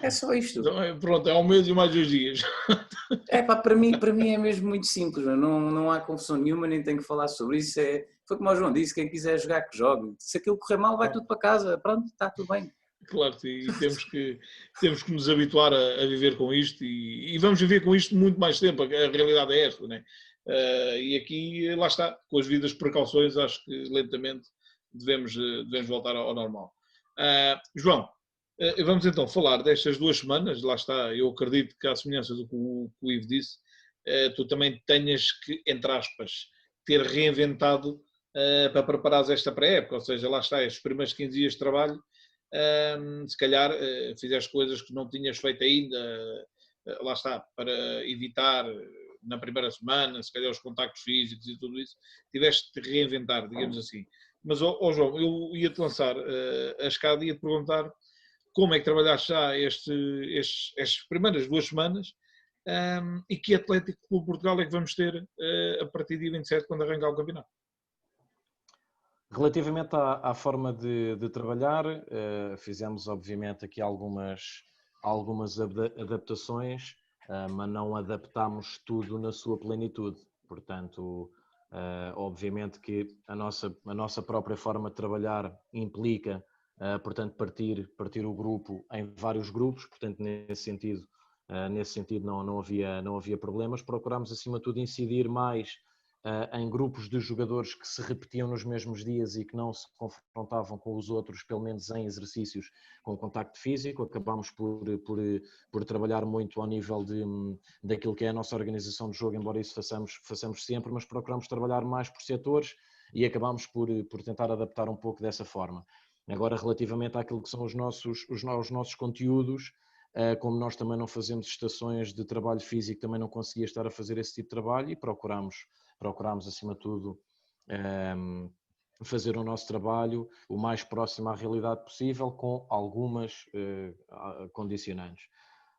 É só isto. Então, pronto, é um mês e mais 2 dias. Para mim é mesmo muito simples, não há confusão nenhuma, nem tenho que falar sobre isso. Foi como o João disse, quem quiser jogar que jogue. Se aquilo correr mal, vai tudo para casa, pronto, está tudo bem. Claro, e temos que nos habituar a viver com isto e vamos viver com isto muito mais tempo, a realidade é esta, né? E aqui, lá está, com as devidas precauções, acho que lentamente devemos voltar ao normal. João, vamos então falar destas 2 semanas, lá está, eu acredito que à semelhança do que o Ivo disse, tu também tenhas que, entre aspas, ter reinventado para preparares esta pré-época, ou seja, lá está, estes primeiros 15 dias de trabalho, se calhar fizeste coisas que não tinhas feito ainda, lá está, para evitar na primeira semana, se calhar os contactos físicos e tudo isso, tiveste de reinventar, digamos assim. Mas, João, eu ia-te lançar a escada e ia-te perguntar como é que trabalhaste já estas primeiras 2 semanas e que Atlético Clube Portugal é que vamos ter a partir de dia 27, quando arrancar o campeonato. Relativamente à forma de trabalhar, fizemos obviamente aqui algumas adaptações, mas não adaptámos tudo na sua plenitude. Portanto, obviamente que a nossa própria forma de trabalhar implica, portanto, partir o grupo em vários grupos. Portanto, nesse sentido não havia problemas. Procurámos, acima de tudo, incidir mais em grupos de jogadores que se repetiam nos mesmos dias e que não se confrontavam com os outros, pelo menos em exercícios com contacto físico. Acabámos por trabalhar muito ao nível daquilo que é a nossa organização de jogo, embora isso façamos sempre, mas procuramos trabalhar mais por setores e acabámos por tentar adaptar um pouco dessa forma. Agora, relativamente àquilo que são os nossos conteúdos, como nós também não fazemos estações de trabalho físico, também não conseguia estar a fazer esse tipo de trabalho e procurámos, acima de tudo, fazer o nosso trabalho o mais próximo à realidade possível, com algumas condicionantes.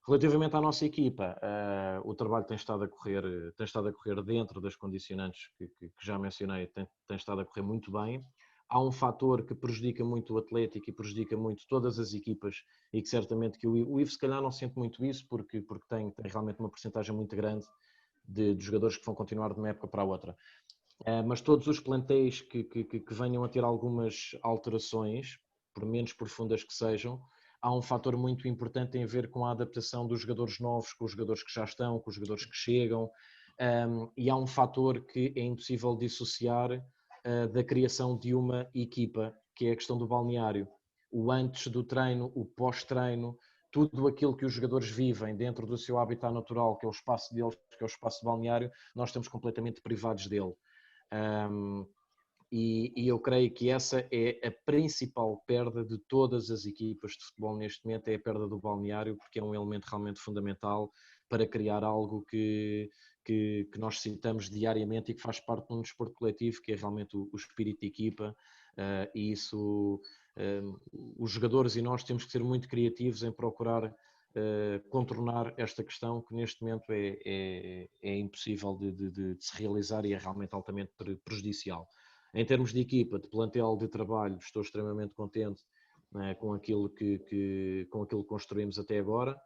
Relativamente à nossa equipa, o trabalho tem estado a correr dentro das condicionantes que já mencionei, tem estado a correr muito bem. Há um fator que prejudica muito o Atlético e prejudica muito todas as equipas, e que certamente que o Ivo se calhar não sente muito isso, porque tem realmente uma porcentagem muito grande de jogadores que vão continuar de uma época para a outra. Mas todos os plantéis que venham a ter algumas alterações, por menos profundas que sejam, há um fator muito importante em ver com a adaptação dos jogadores novos, com os jogadores que já estão, com os jogadores que chegam, e há um fator que é impossível dissociar da criação de uma equipa, que é a questão do balneário. O antes do treino, o pós-treino, tudo aquilo que os jogadores vivem dentro do seu habitat natural, que é o espaço deles, que é o espaço balneário, nós estamos completamente privados dele. E eu creio que essa é a principal perda de todas as equipas de futebol neste momento, é a perda do balneário, porque é um elemento realmente fundamental para criar algo que nós citamos diariamente e que faz parte de um desporto coletivo, que é realmente o espírito de equipa, e isso, os jogadores e nós temos que ser muito criativos em procurar contornar esta questão, que neste momento é impossível de se realizar e é realmente altamente prejudicial. Em termos de equipa, de plantel, de trabalho, estou extremamente contente com aquilo que construímos até agora.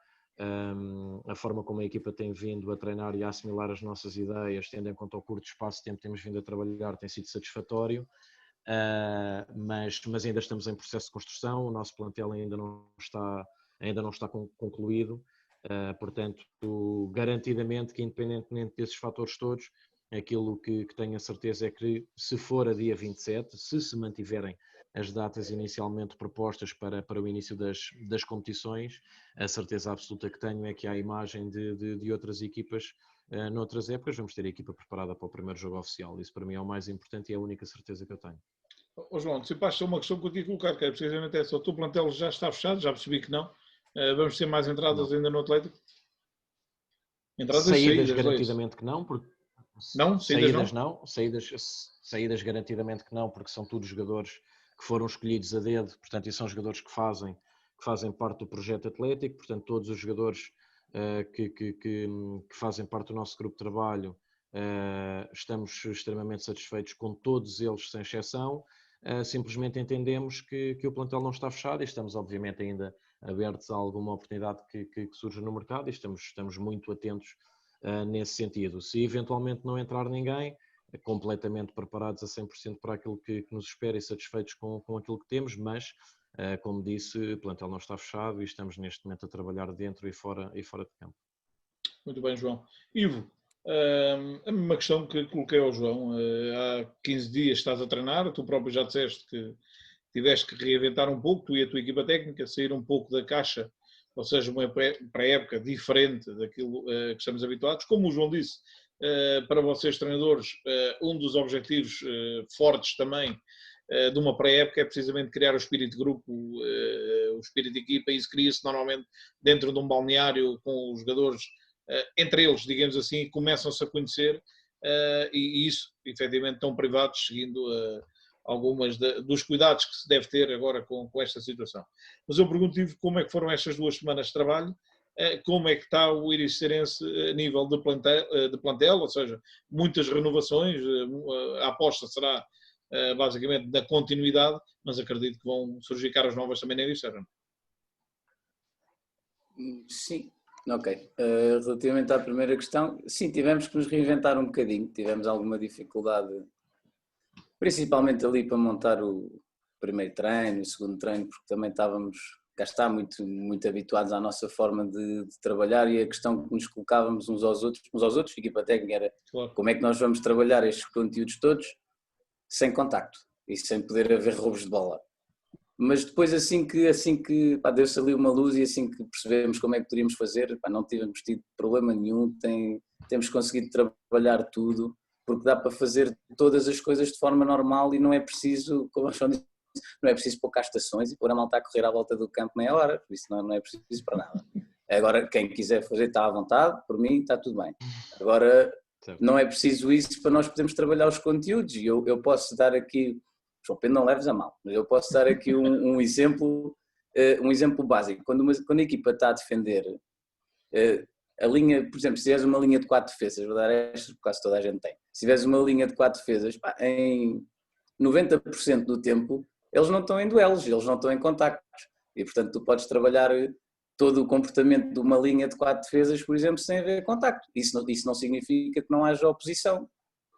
A forma como a equipa tem vindo a treinar e a assimilar as nossas ideias, tendo em conta o curto espaço de tempo que temos vindo a trabalhar, tem sido satisfatório, mas ainda estamos em processo de construção. O nosso plantel ainda não está concluído, portanto, garantidamente que, independentemente desses fatores todos, aquilo que tenho a certeza é que, se for a dia 27, se mantiverem as datas inicialmente propostas para o início das competições, a certeza absoluta que tenho é que, à imagem de outras equipas noutras épocas, vamos ter a equipa preparada para o primeiro jogo oficial. Isso para mim é o mais importante e é a única certeza que eu tenho. João, se passa uma questão que eu tinha colocar, que é precisamente essa. O teu plantel já está fechado, já percebi que não. Vamos ter mais entradas ainda no Atlético? Entradas e saídas garantidamente que não, porque não? Saídas não? Saídas garantidamente que não, porque são todos jogadores que foram escolhidos a dedo, portanto, e são jogadores que fazem parte do projeto atlético, portanto, todos os jogadores que fazem parte do nosso grupo de trabalho, estamos extremamente satisfeitos com todos eles, sem exceção. Simplesmente entendemos que o plantel não está fechado e estamos, obviamente, ainda abertos a alguma oportunidade que surja no mercado e estamos muito atentos nesse sentido. Se eventualmente não entrar ninguém, completamente preparados a 100% para aquilo que nos espera e satisfeitos com aquilo que temos, mas, como disse, o plantel não está fechado e estamos neste momento a trabalhar dentro e fora de campo. Muito bem, João. Ivo, a mesma questão que coloquei ao João. Há 15 dias estás a treinar, tu próprio já disseste que tiveste que reinventar um pouco, tu e a tua equipa técnica, sair um pouco da caixa, ou seja, uma pré-época diferente daquilo que estamos habituados. Como o João disse, para vocês treinadores, um dos objetivos fortes também de uma pré-época é precisamente criar o espírito de grupo, o espírito de equipa, e isso cria-se normalmente dentro de um balneário com os jogadores, entre eles, digamos assim, começam-se a conhecer e isso, efetivamente, estão privados, seguindo algumas dos cuidados que se deve ter agora com esta situação. Mas eu pergunto-lhe como é que foram estas 2 semanas de trabalho, como é que está o Iricerense a nível de plantel, ou seja, muitas renovações, a aposta será basicamente da continuidade, mas acredito que vão surgir caras novas também na Ericeira. Sim, ok. Relativamente à primeira questão, sim, tivemos que nos reinventar um bocadinho, tivemos alguma dificuldade, principalmente ali para montar o primeiro treino, o segundo treino, porque também estávamos, cá está, muito habituados à nossa forma de trabalhar, e a questão que nos colocávamos uns aos outros, a equipa técnica, era claro, como é que nós vamos trabalhar estes conteúdos todos sem contacto e sem poder haver roubos de bola. Mas depois, assim que deu-se ali uma luz e assim que percebemos como é que poderíamos fazer, não tivemos tido problema nenhum, temos conseguido trabalhar tudo, porque dá para fazer todas as coisas de forma normal e não é preciso, como a João disse, não é preciso pôr cá estações e pôr a malta a correr à volta do campo meia hora, por isso não é preciso para nada. Agora, quem quiser fazer está à vontade, por mim está tudo bem. Agora, não é preciso isso para nós podermos trabalhar os conteúdos, e eu posso dar aqui, João Pedro, não leves a mal, mas eu posso dar aqui um exemplo básico. Quando a equipa está a defender a linha, por exemplo, se tiveres uma linha de 4 defesas, vou dar estas porque quase toda a gente tem, se tiveres uma linha de 4 defesas, em 90% do tempo eles não estão em duelos, eles não estão em contactos, e portanto tu podes trabalhar todo o comportamento de uma linha de 4 defesas, por exemplo, sem haver contacto. Isso não significa que não haja oposição,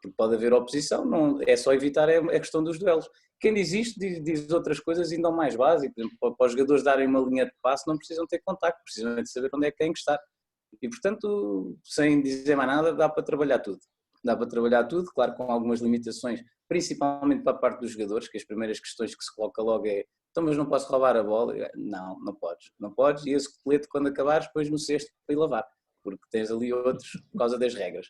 porque pode haver oposição, não, é só evitar a questão dos duelos. Quem diz isto diz outras coisas ainda mais básicas. Por exemplo, para os jogadores darem uma linha de passe não precisam ter contacto, precisam de saber onde é que têm que estar. E portanto, sem dizer mais nada, dá para trabalhar tudo. Dá para trabalhar tudo, claro, com algumas limitações, principalmente para a parte dos jogadores, que as primeiras questões que se coloca logo é: então, mas não posso roubar a bola? Não podes, e esse colete, quando acabares, pões no cesto para ir lavar, porque tens ali outros por causa das regras.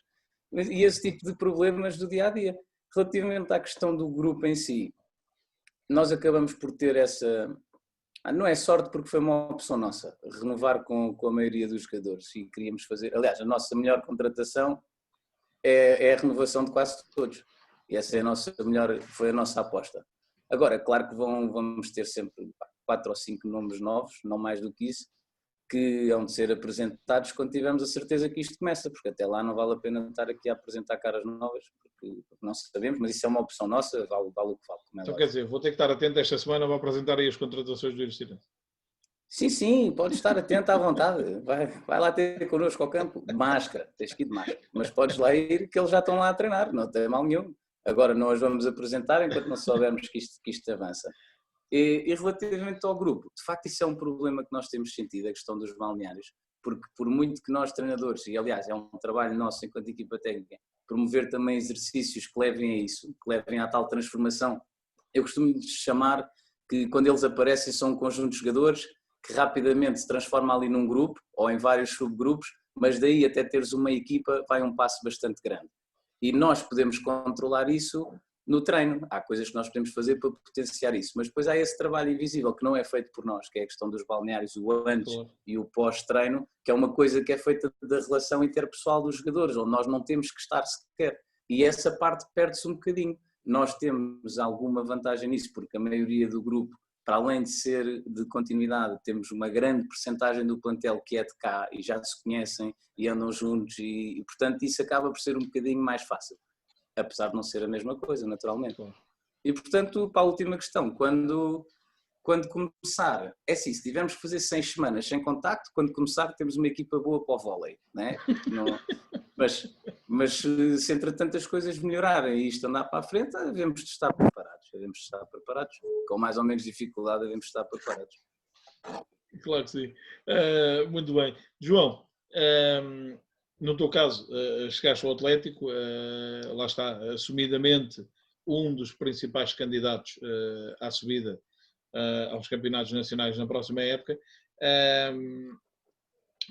E esse tipo de problemas do dia-a-dia. Relativamente à questão do grupo em si, nós acabamos por ter essa... Não é sorte, porque foi uma opção nossa, renovar com a maioria dos jogadores, e queríamos fazer... Aliás, a nossa melhor contratação é a renovação de quase todos, e essa foi a nossa aposta. Agora, claro que vamos ter sempre 4 ou 5 nomes novos, não mais do que isso, que hão de ser apresentados quando tivermos a certeza que isto começa, porque até lá não vale a pena estar aqui a apresentar caras novas, porque não sabemos, mas isso é uma opção nossa, vale o que vale. Então quer dizer, vou ter que estar atento esta semana, vou apresentar aí as contratações do Iricerense. Sim, pode estar atento à vontade, vai lá ter connosco ao campo, de máscara, tens que ir de máscara, mas podes lá ir, que eles já estão lá a treinar, não tem mal nenhum. Agora nós vamos apresentar enquanto não soubermos que isto avança. E relativamente ao grupo, de facto isso é um problema que nós temos sentido, a questão dos balneários, porque por muito que nós treinadores, e aliás é um trabalho nosso enquanto equipa técnica, promover também exercícios que levem a isso, que levem à tal transformação, eu costumo chamar que quando eles aparecem são um conjunto de jogadores que rapidamente se transforma ali num grupo, ou em vários subgrupos, mas daí até teres uma equipa vai um passo bastante grande. E nós podemos controlar isso no treino, há coisas que nós podemos fazer para potenciar isso, mas depois há esse trabalho invisível que não é feito por nós, que é a questão dos balneários, o antes e o pós-treino, que é uma coisa que é feita da relação interpessoal dos jogadores, onde nós não temos que estar sequer, e essa parte perde-se um bocadinho. nós temos alguma vantagem nisso, porque a maioria do grupo, para além de ser de continuidade, temos uma grande percentagem do plantel que é de cá e já se conhecem e andam juntos e portanto isso acaba por ser um bocadinho mais fácil, apesar de não ser a mesma coisa, naturalmente. E portanto, para a última questão, quando começar, é assim, se tivermos que fazer 6 semanas sem contacto, quando começar temos uma equipa boa para o vôlei, né? Não, mas se entretanto as coisas melhorarem e isto andar para a frente, devemos de estar preparados, com mais ou menos dificuldade devemos estar preparados. Claro que sim. Muito bem. João, no teu caso, chegaste ao Atlético, lá está, assumidamente um dos principais candidatos à subida aos campeonatos nacionais na próxima época.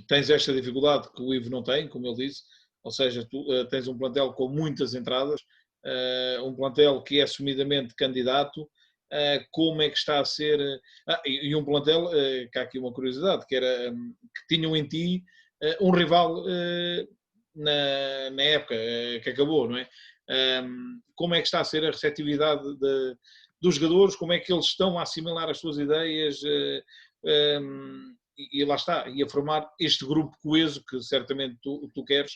Tens esta dificuldade que o Ivo não tem, como ele disse, ou seja, tu tens um plantel com muitas entradas, um plantel que é assumidamente candidato. Como é que está a ser... e um plantel, que há aqui uma curiosidade, que era que tinham em ti um rival na época que acabou, não é? Como é que está a ser a receptividade dos jogadores, como é que eles estão a assimilar as suas ideias e lá está, e a formar este grupo coeso que certamente tu queres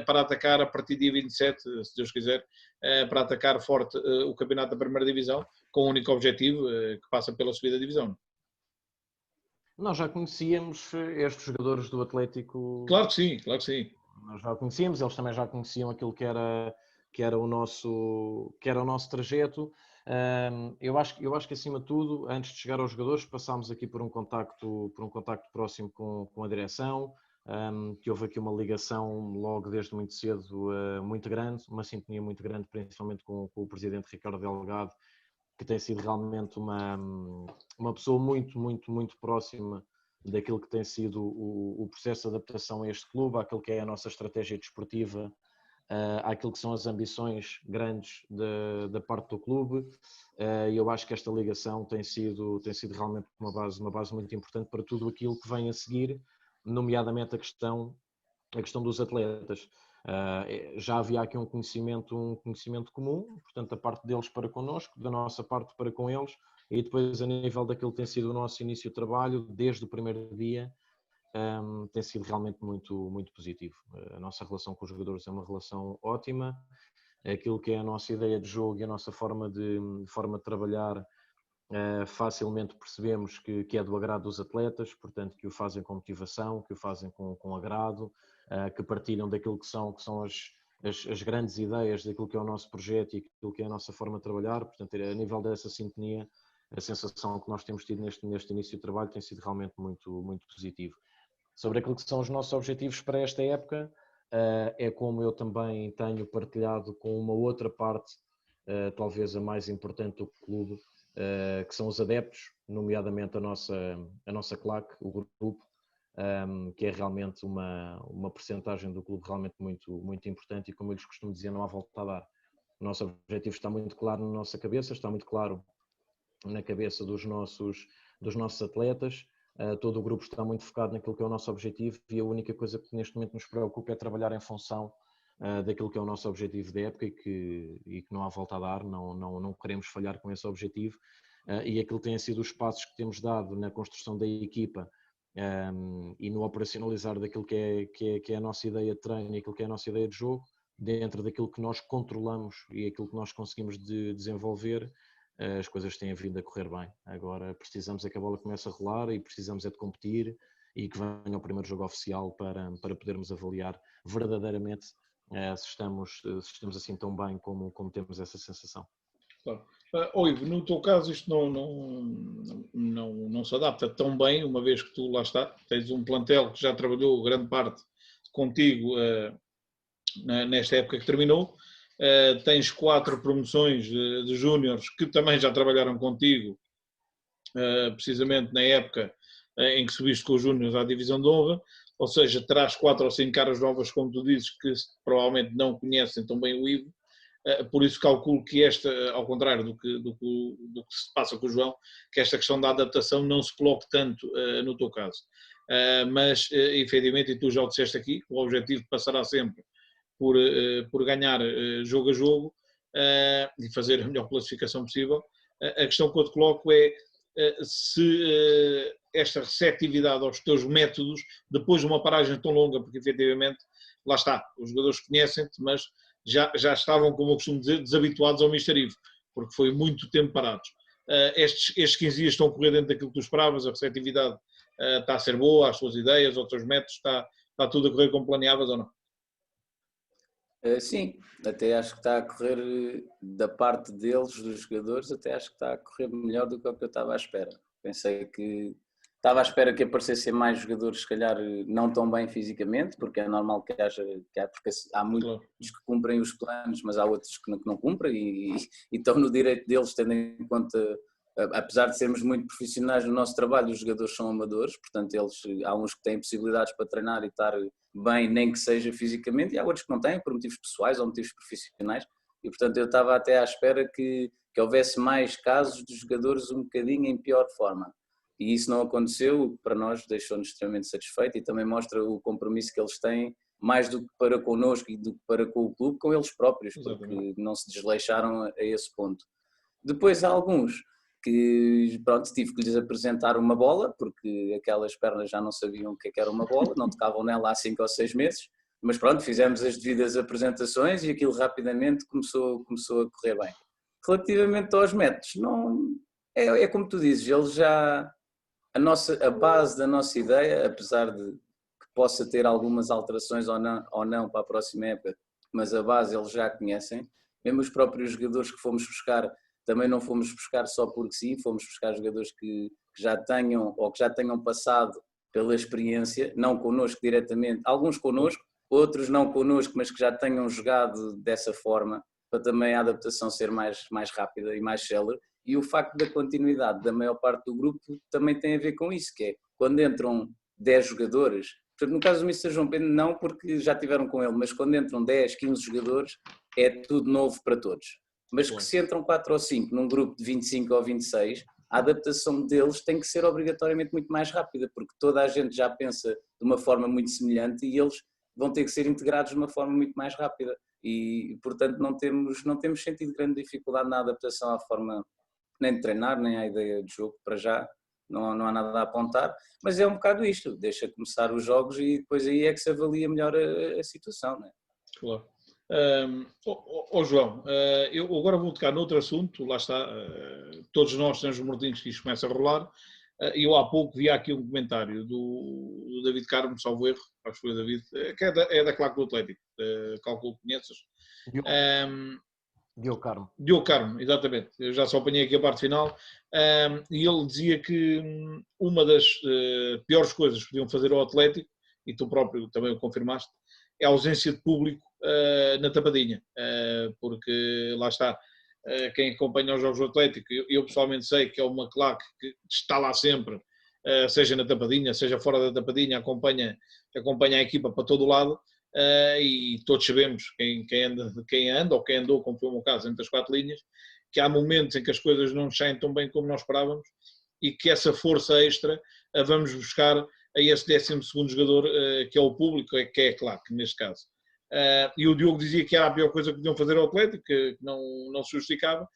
para atacar a partir de dia 27, se Deus quiser, para atacar forte o campeonato da primeira divisão, com o único objetivo que passa pela subida da divisão. Nós já conhecíamos estes jogadores do Atlético. Claro que sim, claro que sim. Nós já conhecíamos, eles também já conheciam aquilo que era o nosso trajeto. Eu acho que acima de tudo, antes de chegar aos jogadores, passámos aqui por um contacto próximo com a direção, que houve aqui uma ligação logo desde muito cedo muito grande, uma sintonia muito grande, principalmente com o presidente Ricardo Delgado, que tem sido realmente uma pessoa muito, muito, muito próxima daquilo que tem sido o processo de adaptação a este clube, àquilo que é a nossa estratégia desportiva, àquilo que são as ambições grandes da parte do clube. E eu acho que esta ligação tem sido realmente uma base muito importante para tudo aquilo que vem a seguir, nomeadamente a questão dos atletas. Já havia aqui um conhecimento comum, portanto, da parte deles para connosco, da nossa parte para com eles, e depois a nível daquilo que tem sido o nosso início de trabalho, desde o primeiro dia, tem sido realmente muito, muito positivo. A nossa relação com os jogadores é uma relação ótima, aquilo que é a nossa ideia de jogo e a nossa forma de trabalhar, facilmente percebemos que é do agrado dos atletas, portanto que o fazem com motivação, que o fazem com agrado, que partilham daquilo que são as grandes ideias daquilo que é o nosso projeto e aquilo que é a nossa forma de trabalhar. Portanto, a nível dessa sintonia, a sensação que nós temos tido neste início de trabalho tem sido realmente muito, muito positivo. Sobre aquilo que são os nossos objetivos para esta época, é como eu também tenho partilhado com uma outra parte, talvez a mais importante do clube, que são os adeptos, nomeadamente a nossa claque, o grupo, que é realmente uma percentagem do clube realmente muito, muito importante e, como eu lhes costumo dizer, não há volta a dar. O nosso objetivo está muito claro na nossa cabeça, está muito claro na cabeça dos nossos atletas. Todo o grupo está muito focado naquilo que é o nosso objetivo e a única coisa que neste momento nos preocupa é trabalhar em função daquilo que é o nosso objetivo da época e que não há volta a dar, não queremos falhar com esse objetivo, e aquilo tem sido os passos que temos dado na construção da equipa e no operacionalizar daquilo que é a nossa ideia de treino e aquilo que é a nossa ideia de jogo, dentro daquilo que nós controlamos e aquilo que nós conseguimos desenvolver. As coisas têm vindo a correr bem. Agora precisamos é que a bola comece a rolar e precisamos é de competir e que venha o primeiro jogo oficial para podermos avaliar verdadeiramente se estamos assim tão bem como temos essa sensação. Claro. Ivo, no teu caso isto não se adapta tão bem, uma vez que tu lá está, tens um plantel que já trabalhou grande parte contigo nesta época que terminou. Tens 4 promoções de júniores que também já trabalharam contigo, precisamente na época em que subiste com os júniores à divisão de honra, ou seja, terás 4 ou 5 caras novas, como tu dizes, que provavelmente não conhecem tão bem o Ivo, por isso calculo que ao contrário do que se passa com o João, que esta questão da adaptação não se coloque tanto no teu caso. Mas, efetivamente, e tu já o disseste aqui, o objetivo passará sempre por ganhar jogo a jogo, e fazer a melhor classificação possível. A questão que eu te coloco é se esta receptividade aos teus métodos, depois de uma paragem tão longa, porque efetivamente, lá está, os jogadores conhecem-te, mas já estavam, como eu costumo dizer, desabituados ao Mister Ivo, porque foi muito tempo parados. Estes 15 dias estão a correr dentro daquilo que tu esperavas, a receptividade está a ser boa, as tuas ideias, aos teus métodos, está tudo a correr como planeavas ou não? Sim, até acho que está a correr da parte deles, dos jogadores, até acho que está a correr melhor do que o que eu estava à espera. Pensei que estava à espera que aparecessem mais jogadores, se calhar não tão bem fisicamente, porque é normal que haja, porque há muitos Claro. que cumprem os planos, mas há outros que não cumprem e estão no direito deles, tendo em conta, apesar de sermos muito profissionais no nosso trabalho, os jogadores são amadores, portanto há uns que têm possibilidades para treinar e estar bem, nem que seja fisicamente, e há outros que não têm, por motivos pessoais ou motivos profissionais, e portanto eu estava até à espera que houvesse mais casos de jogadores um bocadinho em pior forma. E isso não aconteceu, o que para nós deixou-nos extremamente satisfeito e também mostra o compromisso que eles têm, mais do que para connosco e do que para com o clube, com eles próprios, porque não se desleixaram a esse ponto. Depois há alguns que, pronto, tive que lhes apresentar uma bola, porque aquelas pernas já não sabiam o que era uma bola, não tocavam nela há 5 ou 6 meses, mas pronto, fizemos as devidas apresentações e aquilo rapidamente começou a correr bem. Relativamente aos métodos, não, é como tu dizes, eles já... A base da nossa ideia, apesar de que possa ter algumas alterações ou não para a próxima época, mas a base eles já conhecem, mesmo os próprios jogadores que fomos buscar, também não fomos buscar só porque sim, fomos buscar jogadores que já tenham ou que já tenham passado pela experiência, não connosco diretamente, alguns connosco, outros não connosco, mas que já tenham jogado dessa forma, para também a adaptação ser mais rápida e mais célere. E o facto da continuidade da maior parte do grupo também tem a ver com isso, que é quando entram 10 jogadores, portanto, no caso do Mr. João Pedro não, porque já tiveram com ele, mas quando entram 10, 15 jogadores é tudo novo para todos. Mas que se entram 4 ou 5 num grupo de 25 ou 26, a adaptação deles tem que ser obrigatoriamente muito mais rápida, porque toda a gente já pensa de uma forma muito semelhante e eles vão ter que ser integrados de uma forma muito mais rápida. E, portanto, não temos sentido grande dificuldade na adaptação à forma nem de treinar, nem à ideia de jogo, para já não há nada a apontar, mas é um bocado isto, deixa começar os jogos e depois aí é que se avalia melhor a situação, não é? Claro. João, eu agora vou tocar noutro assunto, lá está, todos nós temos mordinhos que isto começa a rolar, e eu há pouco vi aqui um comentário do David Carmo, salvo erro, acho que foi o David, que é da Claque do Atlético, calculo que conheças. Diogo Carmo. Diogo Carmo, exatamente. Eu já só apanhei aqui a parte final. E ele dizia que uma das piores coisas que podiam fazer ao Atlético, e tu próprio também o confirmaste, é a ausência de público na Tapadinha. Porque lá está, quem acompanha os jogos do Atlético, eu pessoalmente sei que é uma claque que está lá sempre, seja na Tapadinha, seja fora da Tapadinha, acompanha a equipa para todo o lado. E todos sabemos, quem anda ou quem andou, como foi o meu caso, entre as 4 linhas, que há momentos em que as coisas não saem tão bem como nós esperávamos e que essa força extra vamos buscar a esse 12º jogador, que é o público, que é claro, neste caso. E o Diogo dizia que era a pior coisa que podiam fazer ao Atlético, que não se justificava.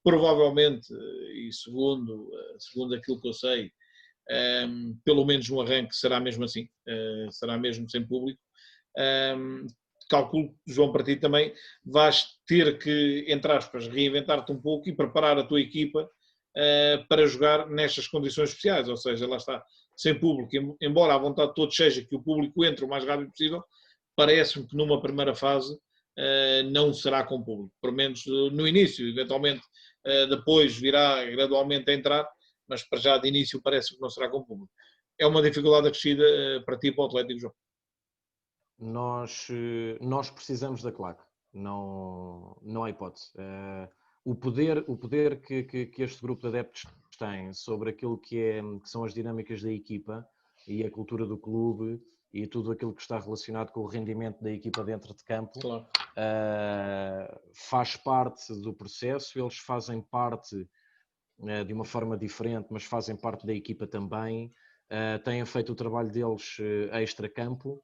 Provavelmente, e segundo aquilo que eu sei, pelo menos no arranque será mesmo assim, será mesmo sem público. Calculo, João, para ti também vais ter que, entre aspas, reinventar-te um pouco e preparar a tua equipa para jogar nestas condições especiais, ou seja, lá está, sem público, embora a vontade de todos seja que o público entre o mais rápido possível, parece-me que numa primeira fase não será com público, pelo menos no início, eventualmente depois virá gradualmente a entrar, mas para já de início parece que não será com público. É uma dificuldade acrescida para ti e para o Atlético, João? Nós precisamos da claque, não há hipótese. O poder que este grupo de adeptos tem sobre aquilo que são as dinâmicas da equipa e a cultura do clube e tudo aquilo que está relacionado com o rendimento da equipa dentro de campo, claro, faz parte do processo, eles fazem parte de uma forma diferente, mas fazem parte da equipa também, têm feito o trabalho deles extra-campo,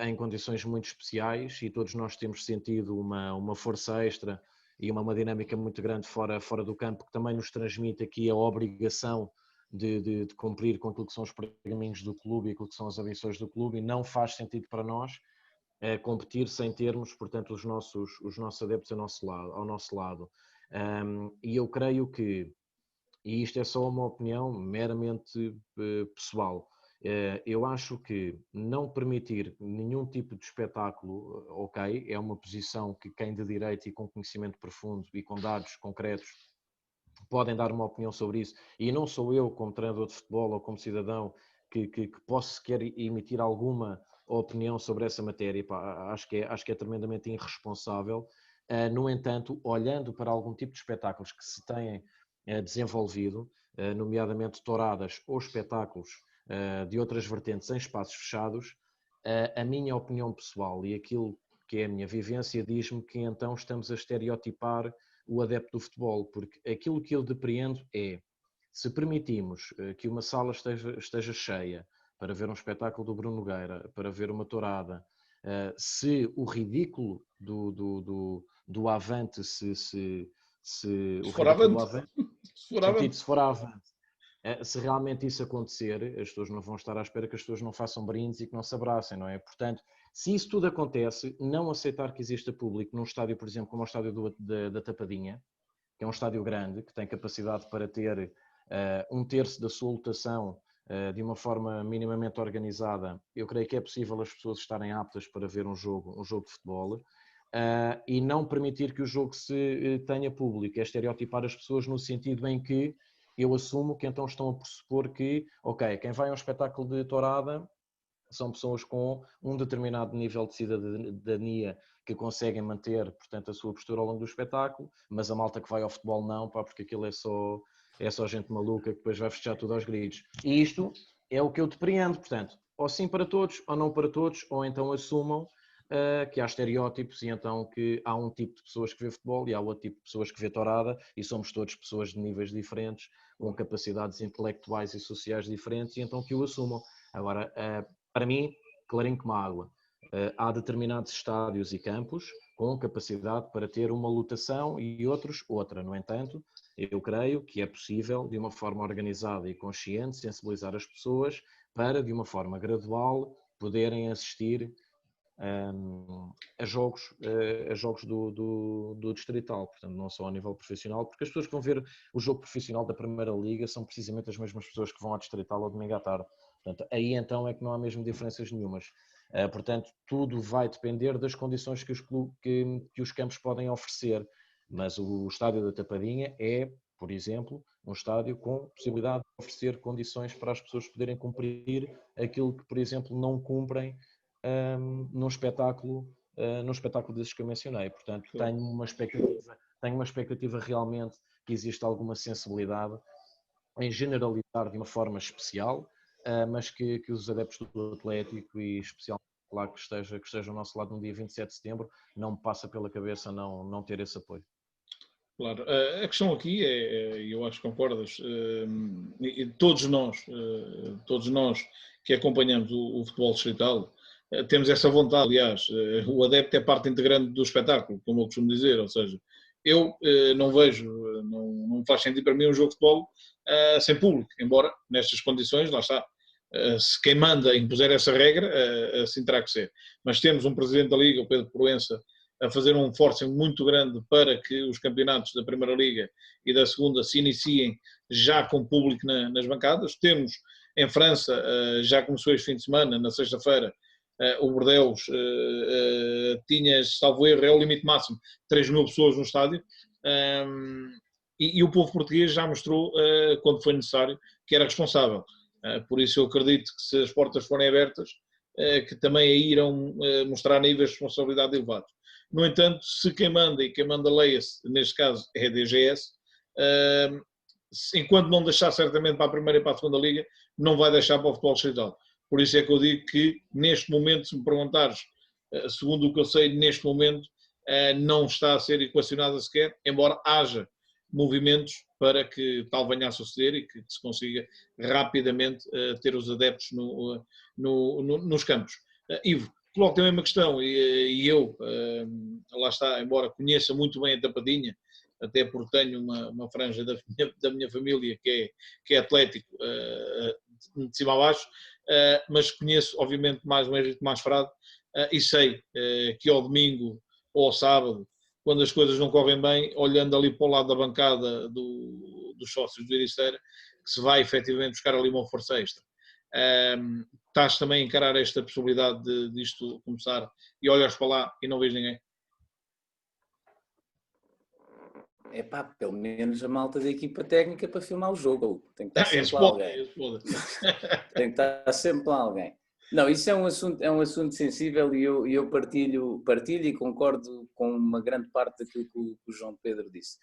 em condições muito especiais, e todos nós temos sentido uma força extra e uma dinâmica muito grande fora do campo, que também nos transmite aqui a obrigação de cumprir com aquilo que são os pergaminhos do clube e aquilo que são as ambições do clube, e não faz sentido para nós competir sem termos, portanto, os nossos adeptos ao nosso lado. E eu creio que, e isto é só uma opinião meramente pessoal, eu acho que não permitir nenhum tipo de espetáculo, ok, é uma posição que quem de direito e com conhecimento profundo e com dados concretos podem dar uma opinião sobre isso, e não sou eu, como treinador de futebol ou como cidadão, que posso sequer emitir alguma opinião sobre essa matéria. Pá, acho que é tremendamente irresponsável. No entanto, olhando para algum tipo de espetáculos que se têm desenvolvido, nomeadamente touradas ou espetáculos de outras vertentes em espaços fechados, a minha opinião pessoal e aquilo que é a minha vivência diz-me que então estamos a estereotipar o adepto do futebol, porque aquilo que eu depreendo é, se permitimos que uma sala esteja cheia para ver um espetáculo do Bruno Nogueira, para ver uma tourada, se o ridículo do Avante, se o for ridículo do avante, Avante, se for avante. se realmente isso acontecer, as pessoas não vão estar à espera que as pessoas não façam brindes e que não se abracem, não é? Portanto, se isso tudo acontece, não aceitar que exista público num estádio, por exemplo, como o estádio da Tapadinha, que é um estádio grande, que tem capacidade para ter 1/3 da sua lotação de uma forma minimamente organizada, eu creio que é possível as pessoas estarem aptas para ver um jogo de futebol. E não permitir que o jogo se tenha público, é estereotipar as pessoas no sentido em que eu assumo que então estão a pressupor que, ok, quem vai a um espetáculo de tourada são pessoas com um determinado nível de cidadania que conseguem manter, portanto, a sua postura ao longo do espetáculo, mas a malta que vai ao futebol não, pá, porque aquilo é só gente maluca que depois vai festejar tudo aos gritos. E isto é o que eu depreendo, portanto, ou sim para todos, ou não para todos, ou então assumam que há estereótipos e então que há um tipo de pessoas que vê futebol e há outro tipo de pessoas que vê tourada, e somos todos pessoas de níveis diferentes, com capacidades intelectuais e sociais diferentes, e então que o assumam. Agora, para mim, clarinho como a água, há determinados estádios e campos com capacidade para ter uma lotação e outros outra. No entanto, eu creio que é possível, de uma forma organizada e consciente, sensibilizar as pessoas para, de uma forma gradual, poderem assistir a jogos do distrital, portanto não só a nível profissional, porque as pessoas que vão ver o jogo profissional da Primeira Liga são precisamente as mesmas pessoas que vão ao distrital ao domingo à tarde. Portanto, aí então é que não há mesmo diferenças nenhumas. Portanto, tudo vai depender das condições que os campos podem oferecer, mas o estádio da Tapadinha é, por exemplo, um estádio com possibilidade de oferecer condições para as pessoas poderem cumprir aquilo que, por exemplo, não cumprem num espetáculo desses que eu mencionei. Portanto, tenho uma expectativa realmente que existe alguma sensibilidade em generalizar de uma forma especial, mas que os adeptos do Atlético, e especialmente lá que esteja ao nosso lado no dia 27 de setembro, não me passa pela cabeça não ter esse apoio. Claro, a questão aqui e eu acho que concordas, e todos nós que acompanhamos o futebol distrital, temos essa vontade. Aliás, o adepto é parte integrante do espetáculo, como eu costumo dizer, ou seja, eu não vejo, não faz sentido para mim um jogo de futebol sem público, embora nestas condições, lá está, se quem manda impuser essa regra, assim terá que ser. Mas temos um presidente da Liga, o Pedro Proença, a fazer um forcing muito grande para que os campeonatos da Primeira Liga e da Segunda se iniciem já com público nas bancadas. Temos em França, já começou este fim de semana, na sexta-feira, o Bordeaux tinha, salvo erro, é o limite máximo, 3.000 pessoas no estádio. E o povo português já mostrou, quando foi necessário, que era responsável. Por isso eu acredito que se as portas forem abertas, que também aí irão mostrar níveis de responsabilidade elevados. No entanto, se quem manda, e quem manda leia-se, neste caso é a DGS, enquanto não deixar certamente para a primeira e para a segunda liga, não vai deixar para o futebol distrital. Por isso é que eu digo que, neste momento, se me perguntares, segundo o que eu sei, neste momento, não está a ser equacionada sequer, embora haja movimentos para que tal venha a suceder e que se consiga rapidamente ter os adeptos nos campos. Ivo, coloco a mesma questão e eu, lá está, embora conheça muito bem a Tapadinha, até porque tenho uma franja da minha família que é atlético, de cima a baixo, mas conheço obviamente mais o Henrique Masferado e sei que ao domingo ou ao sábado, quando as coisas não correm bem, olhando ali para o lado da bancada dos sócios do Ericeira, que se vai efetivamente buscar ali uma força extra. Estás também a encarar esta possibilidade disto começar e olhas para lá e não vês ninguém? É pá, pelo menos a malta da equipa técnica para filmar o jogo. Tem que estar sempre lá alguém. Tem que estar sempre lá alguém. Não, isso é um assunto sensível e eu partilho e concordo com uma grande parte daquilo que o João Pedro disse.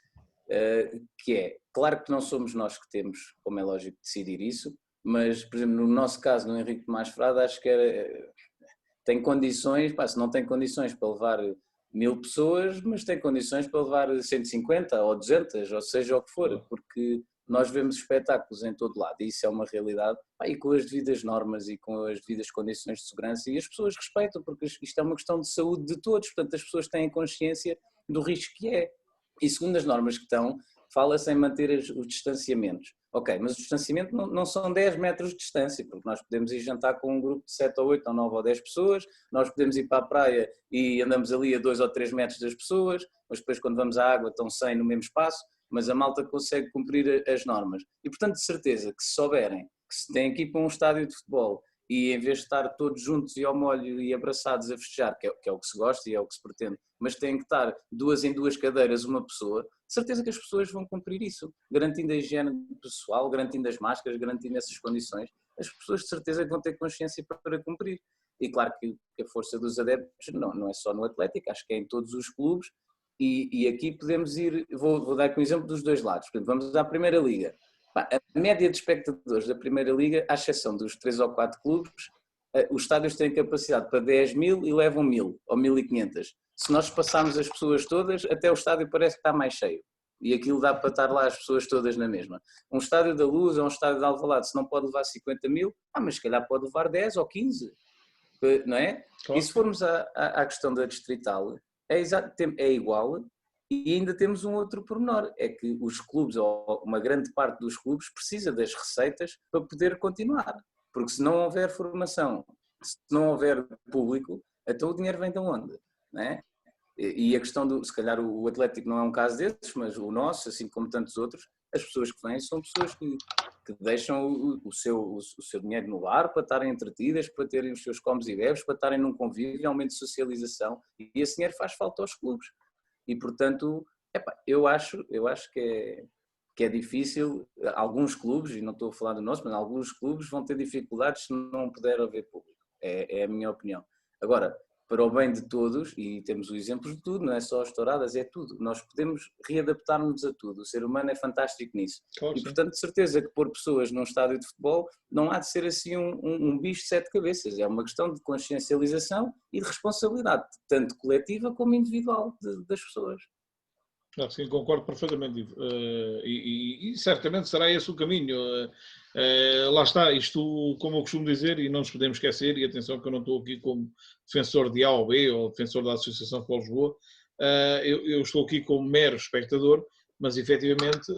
Que é, claro que não somos nós que temos, como é lógico, decidir isso, mas, por exemplo, no nosso caso, no Henrique Masferado, acho que tem condições, se não tem condições para levar 1000 pessoas, mas tem condições para levar 150 ou 200, ou seja o que for, porque nós vemos espetáculos em todo lado e isso é uma realidade, e com as devidas normas e com as devidas condições de segurança, e as pessoas respeitam, porque isto é uma questão de saúde de todos, portanto as pessoas têm consciência do risco que é. E segundo as normas que estão, fala-se em manter os distanciamentos. Ok, mas o distanciamento não são 10 metros de distância, porque nós podemos ir jantar com um grupo de 7 ou 8 ou 9 ou 10 pessoas, nós podemos ir para a praia e andamos ali a 2 ou 3 metros das pessoas, mas depois quando vamos à água estão 100 no mesmo espaço, mas a malta consegue cumprir as normas. E portanto de certeza que se souberem que se tem aqui para um estádio de futebol e em vez de estar todos juntos e ao molho e abraçados a festejar, que é o que se gosta e é o que se pretende, mas têm que estar 2 em 2 cadeiras uma pessoa, de certeza que as pessoas vão cumprir isso, garantindo a higiene pessoal, garantindo as máscaras, garantindo essas condições, as pessoas de certeza que vão ter consciência para cumprir. E claro que a força dos adeptos não é só no Atlético, acho que é em todos os clubes, e aqui podemos ir, vou dar aqui um exemplo dos dois lados, portanto, vamos à Primeira Liga. A média de espectadores da Primeira Liga, à exceção dos 3 ou 4 clubes, os estádios têm capacidade para 10.000 e levam 1.000 ou 1.500. Se nós passarmos as pessoas todas, até o estádio parece que está mais cheio. E aquilo dá para estar lá as pessoas todas na mesma. Um estádio da Luz ou um estádio de Alvalade, se não pode levar 50.000, mas se calhar pode levar 10 ou 15, não é? Claro. E se formos à questão da distrital, é igual. E ainda temos um outro pormenor, é que os clubes, ou uma grande parte dos clubes, precisa das receitas para poder continuar. Porque se não houver formação, se não houver público, então o dinheiro vem de onde? Não é? E a questão se calhar o Atlético não é um caso desses, mas o nosso, assim como tantos outros, as pessoas que vêm são pessoas que deixam o seu dinheiro no bar para estarem entretidas, para terem os seus comes e bebes, para estarem num convívio, aumento de socialização, e esse dinheiro faz falta aos clubes. E, portanto, eu acho que é difícil, alguns clubes, e não estou a falar do nosso, mas alguns clubes vão ter dificuldades se não puder haver público. É a minha opinião. Agora, para o bem de todos, e temos os exemplos de tudo, não é só as touradas, é tudo. Nós podemos readaptar-nos a tudo. O ser humano é fantástico nisso. Claro, e, portanto, de certeza que pôr pessoas num estádio de futebol não há de ser assim um bicho de 7 cabeças. É uma questão de consciencialização e de responsabilidade, tanto coletiva como individual das pessoas. Sim, concordo perfeitamente, Ivo. E certamente será esse o caminho. Lá está, isto, como eu costumo dizer, e não nos podemos esquecer, e atenção que eu não estou aqui como defensor de A ou B, ou defensor da Associação Futebol Lisboa, eu estou aqui como mero espectador, mas efetivamente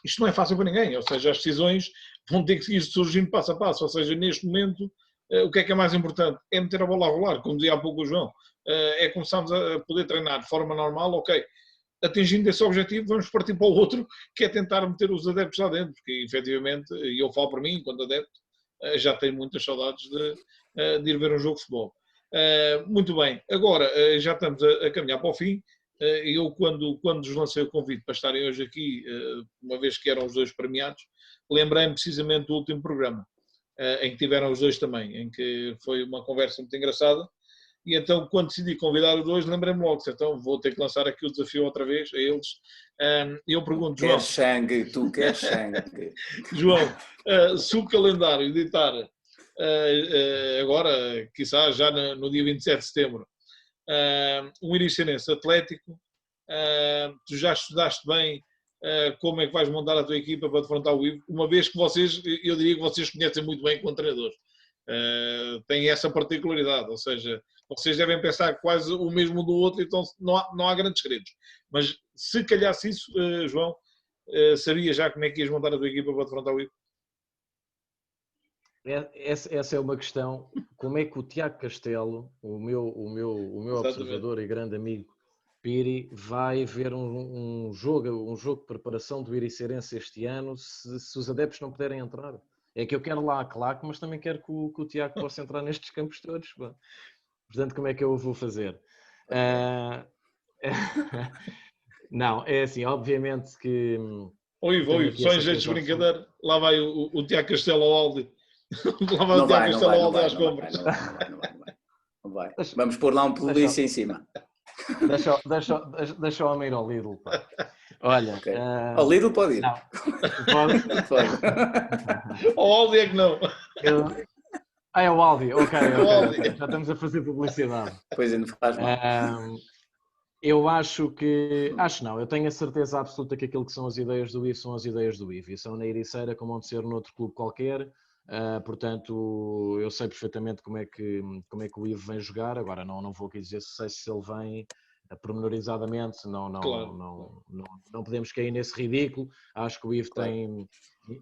isto não é fácil para ninguém, ou seja, as decisões vão ter que ir surgindo passo a passo, ou seja, neste momento, o que é mais importante? É meter a bola a rolar, como dizia há pouco o João. É começarmos a poder treinar de forma normal, ok, atingindo esse objetivo vamos partir para o outro, que é tentar meter os adeptos lá dentro, porque efetivamente, e eu falo para mim, enquanto adepto, já tenho muitas saudades de ir ver um jogo de futebol. Muito bem, agora já estamos a caminhar para o fim. Eu quando vos lancei o convite para estarem hoje aqui, uma vez que eram os dois premiados, lembrei-me precisamente do último programa, em que tiveram os dois também, em que foi uma conversa muito engraçada. E então, quando decidi convidar os dois, lembrei-me logo, então vou ter que lançar aqui o desafio outra vez a eles. E eu pergunto, João... Tu queres sangue. João, se o calendário editar agora, quizá já no dia 27 de setembro, um Iricenense Atlético, tu já estudaste bem como é que vais montar a tua equipa para defrontar o Ivo, uma vez que vocês, eu diria que vocês conhecem muito bem como treinadores. Tem essa particularidade, ou seja, vocês devem pensar quase o mesmo do outro, então não há grandes segredos. Mas se calhasse isso, João, sabia já como é que ias montar a tua equipa para defrontar o Ivo? Essa é uma questão. Como é que o Tiago Castelo, o meu observador e grande amigo Piri, vai ver um jogo de preparação do Ericerense este ano se os adeptos não puderem entrar? É que eu quero lá a claque, mas também quero que o Tiago possa entrar nestes campos todos. Portanto, como é que eu o vou fazer? Não, é assim, obviamente que... Oi, só em jeito de brincadeira, lá vai o Tiago Castelo ao Aldi. Lá vai o Tiago Castelo ao Aldi às compras. Não vai. Vamos pôr lá um polícia em cima. Deixa o homem ir ao Lidl, pá. Olha... Okay. Ao Lidl pode ir. Não. Pode. Ao Aldi é que não. É o Aldi, ok. Aldi. Já estamos a fazer publicidade. Pois ainda faz mal. Eu acho não, eu tenho a certeza absoluta que aquilo que são as ideias do Ivo são as ideias do Ivo e são na Ericeira como onde ser noutro clube qualquer, portanto eu sei perfeitamente como é que o Ivo vem jogar, agora não vou aqui dizer se ele vem pormenorizadamente, Claro. não podemos cair nesse ridículo, acho que o Ivo tem,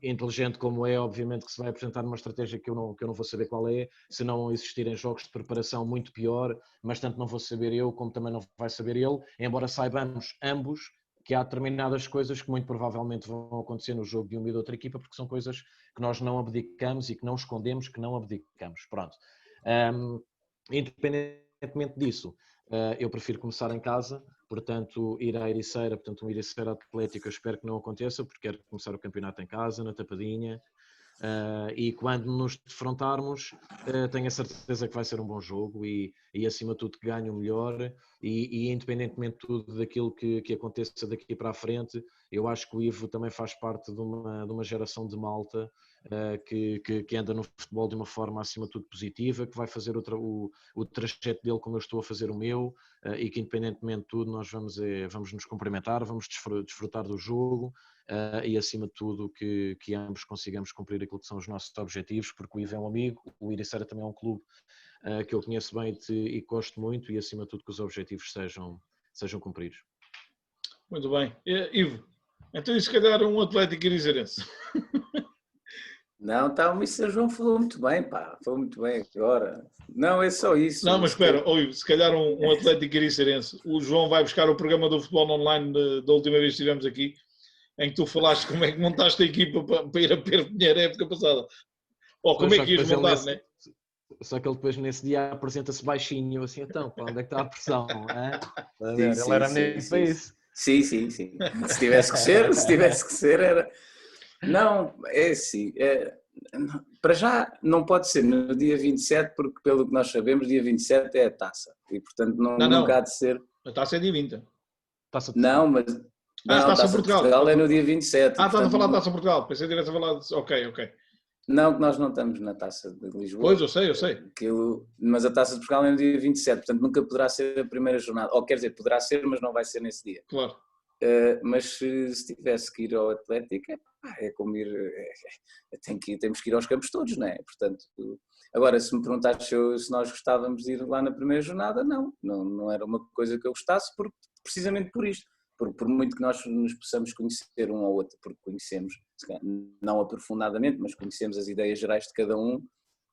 inteligente como é, obviamente que se vai apresentar uma estratégia que eu não vou saber qual é, se não existirem jogos de preparação muito pior, mas tanto não vou saber eu como também não vai saber ele, embora saibamos ambos que há determinadas coisas que muito provavelmente vão acontecer no jogo de uma e de outra equipa, porque são coisas que nós não abdicamos e que não escondemos, que não abdicamos. Pronto. Independentemente disso, eu prefiro começar em casa, portanto ir à Ericeira, um Ericeira Atlético eu espero que não aconteça, porque quero começar o campeonato em casa, na tapadinha, e quando nos defrontarmos tenho a certeza que vai ser um bom jogo e acima de tudo que ganhe o melhor e independentemente de tudo daquilo que aconteça daqui para a frente, eu acho que o Ivo também faz parte de uma geração de malta que anda no futebol de uma forma acima de tudo positiva, que vai fazer o trajeto dele como eu estou a fazer o meu, e que independentemente de tudo nós vamos nos cumprimentar, vamos desfrutar do jogo, e acima de tudo que ambos consigamos cumprir aquilo que são os nossos objetivos, porque o Ivo é um amigo, o Ericeira também é um clube que eu conheço bem e gosto muito, e acima de tudo que os objetivos sejam cumpridos. Muito bem. Ivo, então e se calhar um Atlético Ericerense? Não, tá, o Mr. João falou muito bem, pá, falou muito bem agora. Não, é só isso. Não, mas espera, Ivo, se calhar um Atlético Ericerense. O João vai buscar o programa do futebol online da última vez que estivemos aqui, em que tu falaste como é que montaste a equipa para ir a Perpignan a época passada. Ou como é que ias montar, não é? Só que ele depois nesse dia apresenta-se baixinho, assim, então, pá, onde é que está a pressão? Ele era menino para isso. Sim. Se tivesse que ser, era... Não, é assim, para já não pode ser no dia 27, porque pelo que nós sabemos, dia 27 é a taça, e portanto nunca há de ser... A taça é dia 20. Não, mas... a Taça de Portugal é no dia 27. Estás a falar da Taça de Portugal, pensei que estivesse a falar de... Ok. Não, que nós não estamos na Taça de Lisboa. Pois, eu sei. Mas a Taça de Portugal é no dia 27, portanto nunca poderá ser a primeira jornada. Ou quer dizer, poderá ser, mas não vai ser nesse dia. Claro. Mas se tivesse que ir ao Atlético, é como ir... temos que ir aos campos todos, não é? Portanto, agora, se me perguntares se nós gostávamos de ir lá na primeira jornada, não era uma coisa que eu gostasse, precisamente por isto. Por muito que nós nos possamos conhecer um ao outro, porque conhecemos, não aprofundadamente, mas conhecemos as ideias gerais de cada um,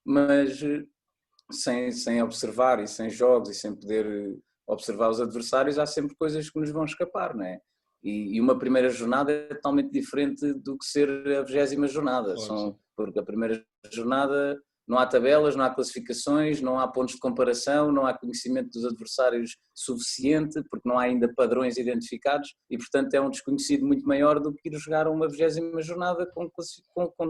mas sem observar e sem jogos e sem poder observar os adversários, há sempre coisas que nos vão escapar, não é? E uma primeira jornada é totalmente diferente do que ser a 20ª jornada, porque a primeira jornada não há tabelas, não há classificações, não há pontos de comparação, não há conhecimento dos adversários suficiente, porque não há ainda padrões identificados e, portanto, é um desconhecido muito maior do que ir jogar uma 20ª jornada com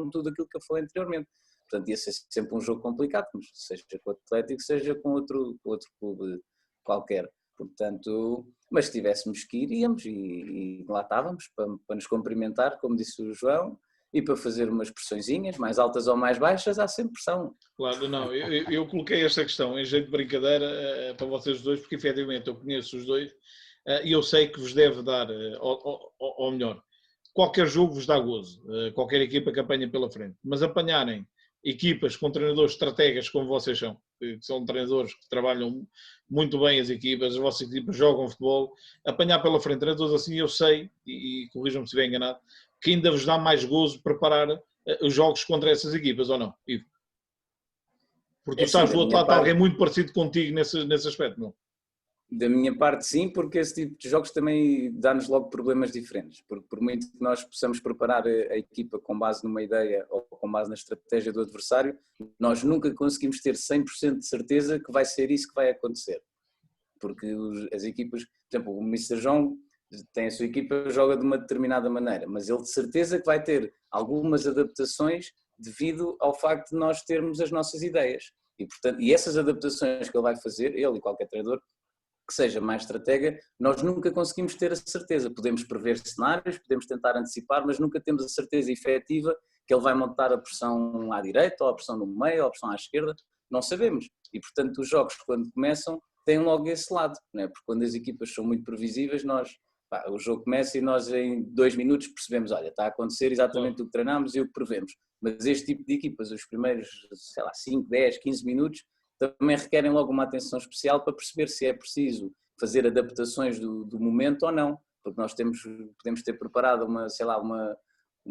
tudo aquilo que eu falei anteriormente. Portanto, ia ser sempre um jogo complicado, seja com o Atlético, seja com outro clube qualquer. Portanto, mas se tivéssemos que ir, íamos e lá estávamos para nos cumprimentar, como disse o João, e para fazer umas pressõezinhas, mais altas ou mais baixas, há sempre pressão. Claro, não, eu coloquei esta questão em jeito de brincadeira para vocês dois, porque efetivamente eu conheço os dois e eu sei que vos deve dar, ou melhor, qualquer jogo vos dá gozo, qualquer equipa que apanha pela frente, mas apanharem equipas com treinadores estrategas como vocês são, que são treinadores que trabalham muito bem as equipas, as vossas equipas jogam futebol, apanhar pela frente treinadores assim, eu sei, e corrijam-me se estiver enganado, que ainda vos dá mais gozo preparar os jogos contra essas equipas, ou não, Ivo? Porque tu estás do outro lado, alguém muito parecido contigo nesse aspecto, não? Da minha parte, sim, porque esse tipo de jogos também dá-nos logo problemas diferentes. Porque por muito que nós possamos preparar a equipa com base numa ideia ou com base na estratégia do adversário, nós nunca conseguimos ter 100% de certeza que vai ser isso que vai acontecer. Porque as equipas, por exemplo, o Mr. João tem a sua equipa, joga de uma determinada maneira, mas ele de certeza que vai ter algumas adaptações devido ao facto de nós termos as nossas ideias. E, portanto, essas adaptações que ele vai fazer, ele e qualquer treinador, que seja mais estratega, nós nunca conseguimos ter a certeza. Podemos prever cenários, podemos tentar antecipar, mas nunca temos a certeza efetiva que ele vai montar a pressão à direita, ou a pressão no meio, ou a pressão à esquerda. Não sabemos. E, portanto, os jogos, quando começam, têm logo esse lado, não é? Porque quando as equipas são muito previsíveis, o jogo começa e nós em 2 minutos percebemos, olha, está a acontecer exatamente o que treinámos e o que prevemos. Mas este tipo de equipas, os primeiros, sei lá, 5, 10, 15 minutos, também requerem logo uma atenção especial para perceber se é preciso fazer adaptações do momento ou não, porque nós podemos ter preparado uma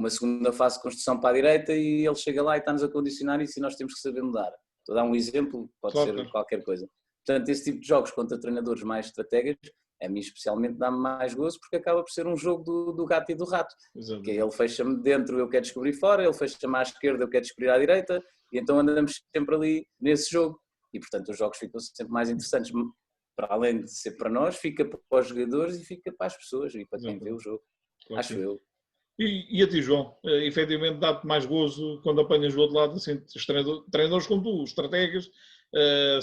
segunda fase de construção para a direita e ele chega lá e está-nos a condicionar isso e nós temos que saber mudar. Estou a dar um exemplo, pode ser qualquer coisa. Portanto, esse tipo de jogos contra treinadores mais estrategas, a mim especialmente dá-me mais gozo porque acaba por ser um jogo do gato e do rato. Que ele fecha-me dentro, eu quero descobrir fora, ele fecha-me à esquerda, eu quero descobrir à direita, e então andamos sempre ali nesse jogo. E, portanto, os jogos ficam sempre mais interessantes. Para além de ser para nós, fica para os jogadores e fica para as pessoas e para quem vê o jogo. Claro, acho eu. E a ti, João? Efetivamente dá-te mais gozo quando apanhas do outro lado, assim, treinadores como tu, estrategas,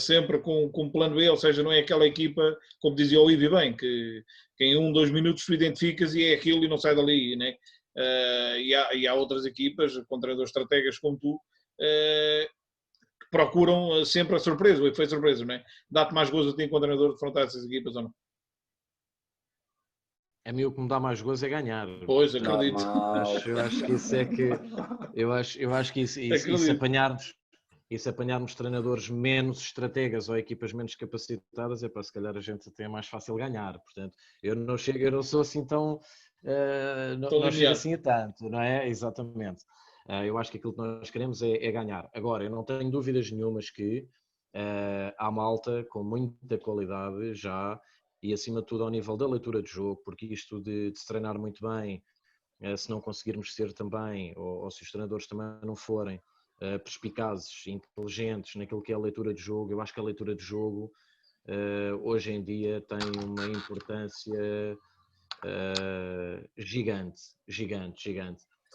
sempre com um plano B, ou seja, não é aquela equipa, como dizia o Ivi bem, que em 1, 2 minutos tu identificas e é aquilo e não sai dali, né? E há outras equipas com treinadores estrategas como tu, que procuram sempre a surpresa, o efeito surpresa, não é? Dá-te mais gozo a ti como treinador de enfrentar essas equipas ou não? A mim o que me dá mais gozo é ganhar. Pois, acredito. Eu acho que isso é que... Eu acho que se apanharmos treinadores menos estrategas ou equipas menos capacitadas, para se calhar a gente até é mais fácil ganhar. Portanto, eu não sou assim tão... não chego assim a tanto, não é? Exatamente. Eu acho que aquilo que nós queremos é ganhar. Agora, eu não tenho dúvidas nenhumas que há malta com muita qualidade já e acima de tudo ao nível da leitura de jogo, porque isto de se treinar muito bem, se não conseguirmos ser também, ou se os treinadores também não forem perspicazes, inteligentes naquilo que é a leitura de jogo, eu acho que a leitura de jogo hoje em dia tem uma importância gigante.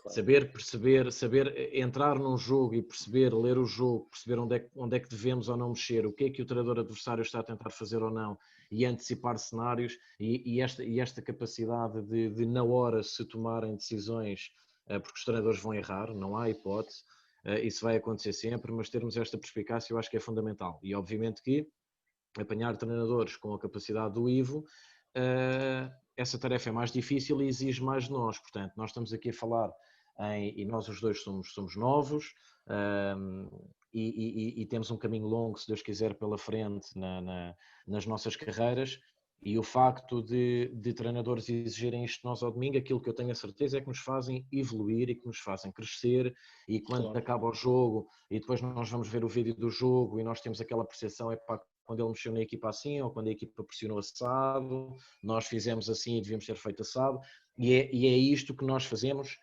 Claro. Saber perceber, saber entrar num jogo e perceber, ler o jogo, perceber onde é que devemos ou não mexer, o que é que o treinador adversário está a tentar fazer ou não e antecipar cenários e esta capacidade de na hora se tomarem decisões, porque os treinadores vão errar, não há hipótese, isso vai acontecer sempre, mas termos esta perspicácia eu acho que é fundamental e obviamente que apanhar treinadores com a capacidade do Ivo, essa tarefa é mais difícil e exige mais de nós, portanto nós estamos aqui a falar e nós os dois somos novos e temos um caminho longo, se Deus quiser, pela frente nas nossas carreiras e o facto de treinadores exigirem isto de nós ao domingo, aquilo que eu tenho a certeza é que nos fazem evoluir e que nos fazem crescer e quando acaba o jogo e depois nós vamos ver o vídeo do jogo e nós temos aquela percepção, quando ele mexeu na equipa assim ou quando a equipa pressionou assado, nós fizemos assim e devíamos ter feito assado e é isto que nós fazemos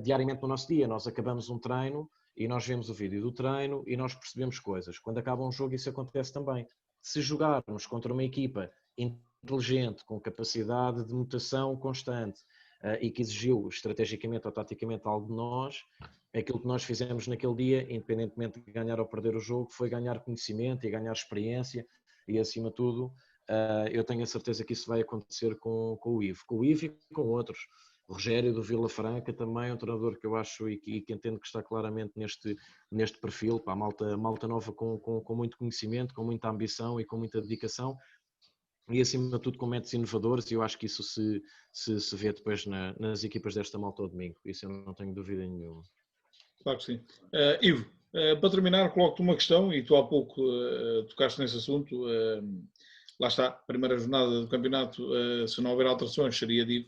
diariamente no nosso dia. Nós acabamos um treino e nós vemos o vídeo do treino e nós percebemos coisas. Quando acaba um jogo isso acontece também. Se jogarmos contra uma equipa inteligente, com capacidade de mutação constante e que exigiu estrategicamente ou taticamente algo de nós, aquilo que nós fizemos naquele dia, independentemente de ganhar ou perder o jogo, foi ganhar conhecimento e ganhar experiência e acima de tudo eu tenho a certeza que isso vai acontecer com o Ivo e com outros. O Rogério do Vila Franca também é um treinador que eu acho e que entendo que está claramente neste perfil, para a malta nova com muito conhecimento, com muita ambição e com muita dedicação e acima de tudo com métodos inovadores e eu acho que isso se vê depois nas equipas desta malta ao domingo, isso eu não tenho dúvida nenhuma. Claro que sim. Ivo, Para terminar, coloco-te uma questão, e tu há pouco tocaste nesse assunto. Lá está, primeira jornada do campeonato, se não houver alterações,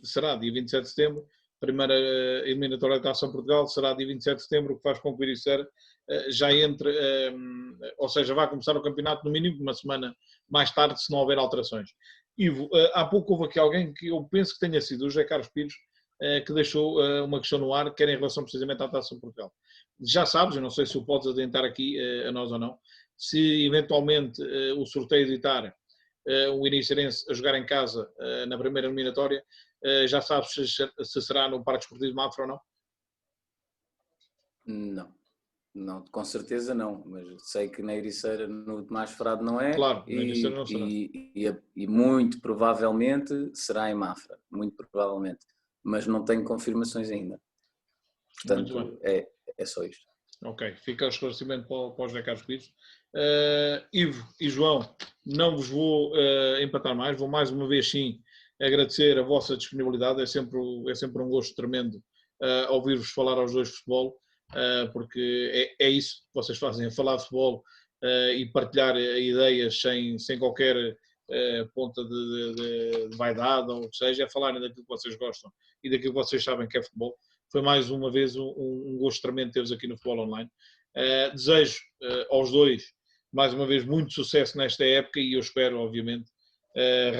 será dia 27 de setembro. Primeira eliminatória da Taça Portugal será dia 27 de setembro, o que faz com que o Ericeira já entre, ou seja, vai começar o campeonato no mínimo uma semana mais tarde, se não houver alterações. Ivo, há pouco houve aqui alguém que eu penso que tenha sido o José Carlos Pires, que deixou uma questão no ar, que era em relação precisamente à Taça Portugal. Já sabes, eu não sei se o podes adiantar aqui a nós ou não, se eventualmente o sorteio editar o Iniceirense a jogar em casa na primeira eliminatória, já sabes se será no Parque Desportivo Mafra ou não? Não, com certeza não, mas sei que na Ericeira, no Tomás Frade não é, claro, na Ericeira não será. E muito provavelmente será em Mafra, muito provavelmente, mas não tenho confirmações ainda. Portanto, é só isto. Ok, fica o esclarecimento para o José Carlos Pires. Ivo e João, não vos vou empatar mais, vou mais uma vez sim agradecer a vossa disponibilidade, é sempre um gosto tremendo ouvir-vos falar aos dois de futebol, porque é isso que vocês fazem, é falar de futebol e partilhar ideias sem qualquer ponta de vaidade ou o que seja, é falarem daquilo que vocês gostam e daquilo que vocês sabem que é futebol. Foi mais uma vez um gosto tremendo ter-vos aqui no Futebol Online. Desejo aos dois, mais uma vez, muito sucesso nesta época e eu espero, obviamente,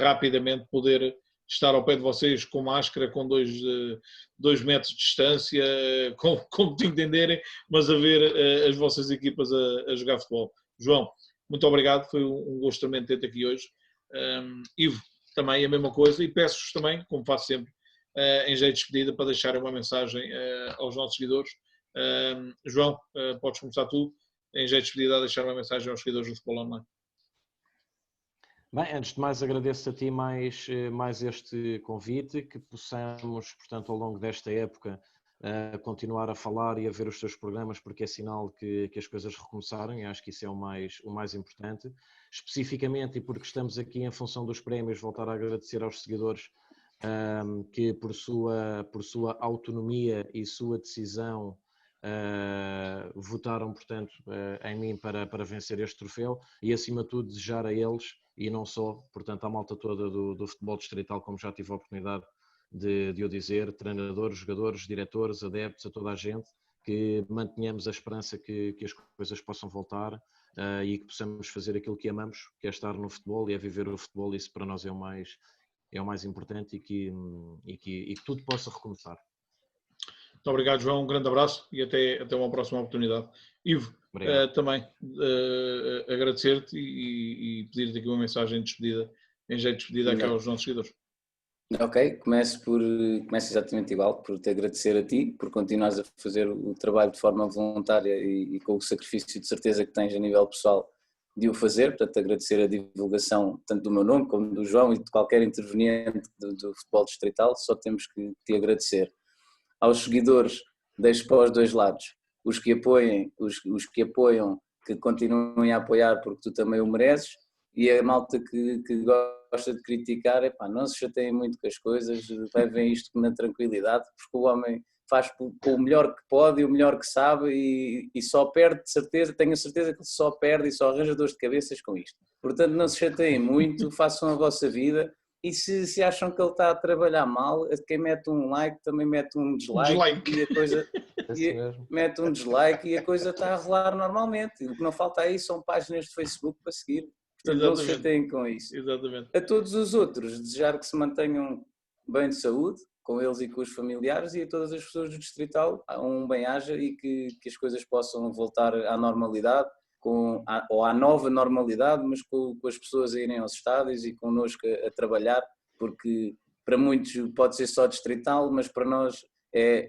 rapidamente poder estar ao pé de vocês com máscara, com 2 metros de distância, como te entenderem, mas a ver as vossas equipas a jogar futebol. João, muito obrigado, foi um gosto tremendo ter-te aqui hoje. Ivo, também a mesma coisa, e peço-vos também, como faço sempre, em jeito de despedida, para deixarem uma mensagem aos nossos seguidores. João, podes começar tu, em jeito de despedida, a deixar uma mensagem aos seguidores do Futebol Online. Bem, antes de mais agradeço a ti mais este convite, que possamos, portanto, ao longo desta época, continuar a falar e a ver os teus programas, porque é sinal que as coisas recomeçaram e acho que isso é o mais importante. Especificamente, e porque estamos aqui em função dos prémios, voltar a agradecer aos seguidores que por sua autonomia e sua decisão votaram, portanto, em mim para vencer este troféu e, acima de tudo, desejar a eles, e não só, portanto, à malta toda do futebol distrital, como já tive a oportunidade de o dizer, treinadores, jogadores, diretores, adeptos, a toda a gente, que mantenhamos a esperança que as coisas possam voltar e que possamos fazer aquilo que amamos, que é estar no futebol e é viver o futebol. Isso para nós é o mais importante e que tudo possa recomeçar. Muito obrigado, João. Um grande abraço e até uma próxima oportunidade. Ivo, também agradecer-te e pedir-te aqui uma mensagem de despedida, em jeito de despedida aqui aos nossos seguidores. Ok, começo exatamente igual, por te agradecer a ti, por continuares a fazer o trabalho de forma voluntária e com o sacrifício de certeza que tens a nível pessoal de o fazer, portanto agradecer a divulgação tanto do meu nome como do João e de qualquer interveniente do futebol distrital, só temos que te agradecer. Aos seguidores, deixo para os dois lados, os que apoiam, que continuem a apoiar porque tu também o mereces, e a malta que gosta de criticar, não se chateiem muito com as coisas, levem isto na tranquilidade, porque o homem faz com o melhor que pode e o melhor que sabe e só perde, de certeza, tenho a certeza que só perde e só arranja dores de cabeças com isto. Portanto, não se chateiem muito, façam a vossa vida. E se acham que ele está a trabalhar mal, quem mete um like também mete um dislike. E a coisa mete um dislike e a coisa está a rolar normalmente. O que não falta aí são páginas de Facebook para seguir. Portanto, não se chateiem com isso. Exatamente. A todos os outros, desejar que se mantenham bem de saúde, com eles e com os familiares, e a todas as pessoas do distrital, um bem-aja e que as coisas possam voltar à normalidade, ou à nova normalidade, mas com as pessoas a irem aos estádios e connosco a trabalhar, porque para muitos pode ser só distrital, mas para nós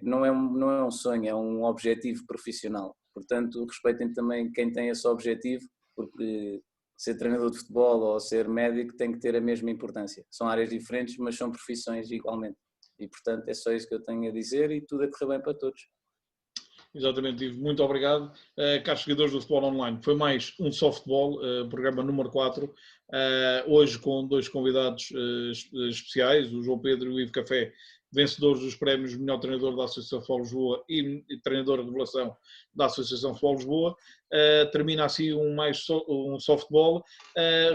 não é um sonho, é um objetivo profissional. Portanto, respeitem também quem tem esse objetivo, porque ser treinador de futebol ou ser médico tem que ter a mesma importância. São áreas diferentes, mas são profissões igualmente. E, portanto, é só isso que eu tenho a dizer e tudo a correr bem para todos. Exatamente, Ivo, muito obrigado. Caros seguidores do Futebol Online, foi mais um softball, programa número 4, hoje com 2 convidados especiais, o João Pedro e o Ivo Café, vencedores dos prémios Melhor Treinador da Associação Futebol Lisboa e Treinador de Revelação da Associação Futebol Lisboa. Termina assim um softball.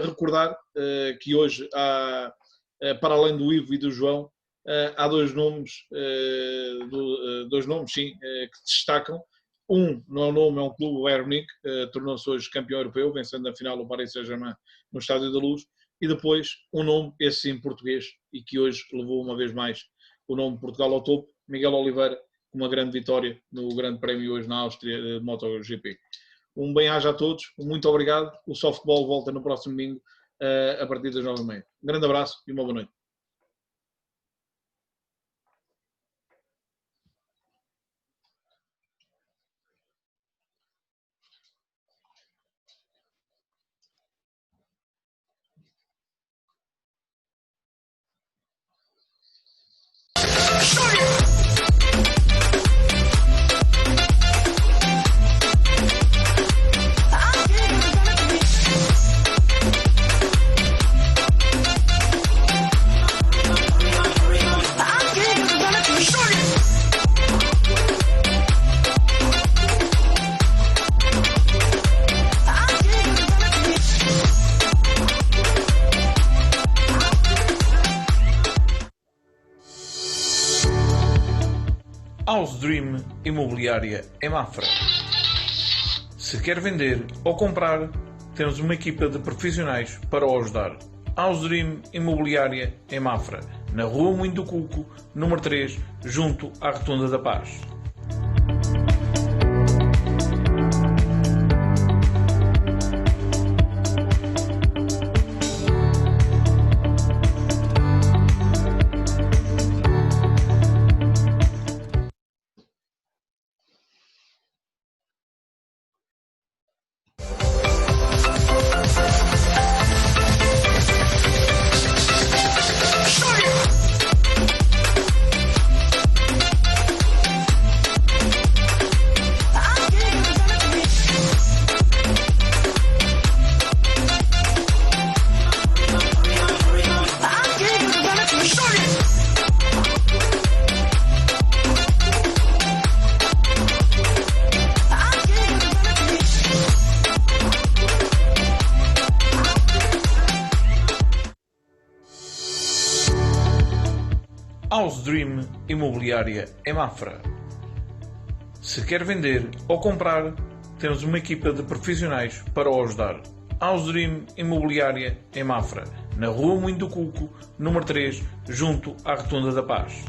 Recordar que hoje, para além do Ivo e do João, há dois nomes, que se destacam. Não é um nome, é um clube, o Bayern Munique, tornou-se hoje campeão europeu, vencendo na final o Paris Saint-Germain no Estádio da Luz. E depois um nome, esse sim, português, e que hoje levou uma vez mais o nome de Portugal ao topo, Miguel Oliveira, com uma grande vitória no Grande Prémio hoje na Áustria de MotoGP. Um bem-aja a todos, muito obrigado. O softball volta no próximo domingo a partir das 9h30. Um grande abraço e uma boa noite. House Dream Imobiliária em Mafra. Se quer vender ou comprar, temos uma equipa de profissionais para o ajudar. House Dream Imobiliária em Mafra, na Rua Moinho do Cuco, número 3, junto à Rotunda da Paz. House Dream Imobiliária em Mafra. Se quer vender ou comprar, temos uma equipa de profissionais para o ajudar. House Dream Imobiliária em Mafra, na Rua Moinho do Cuco, número 3, junto à Rotunda da Paz.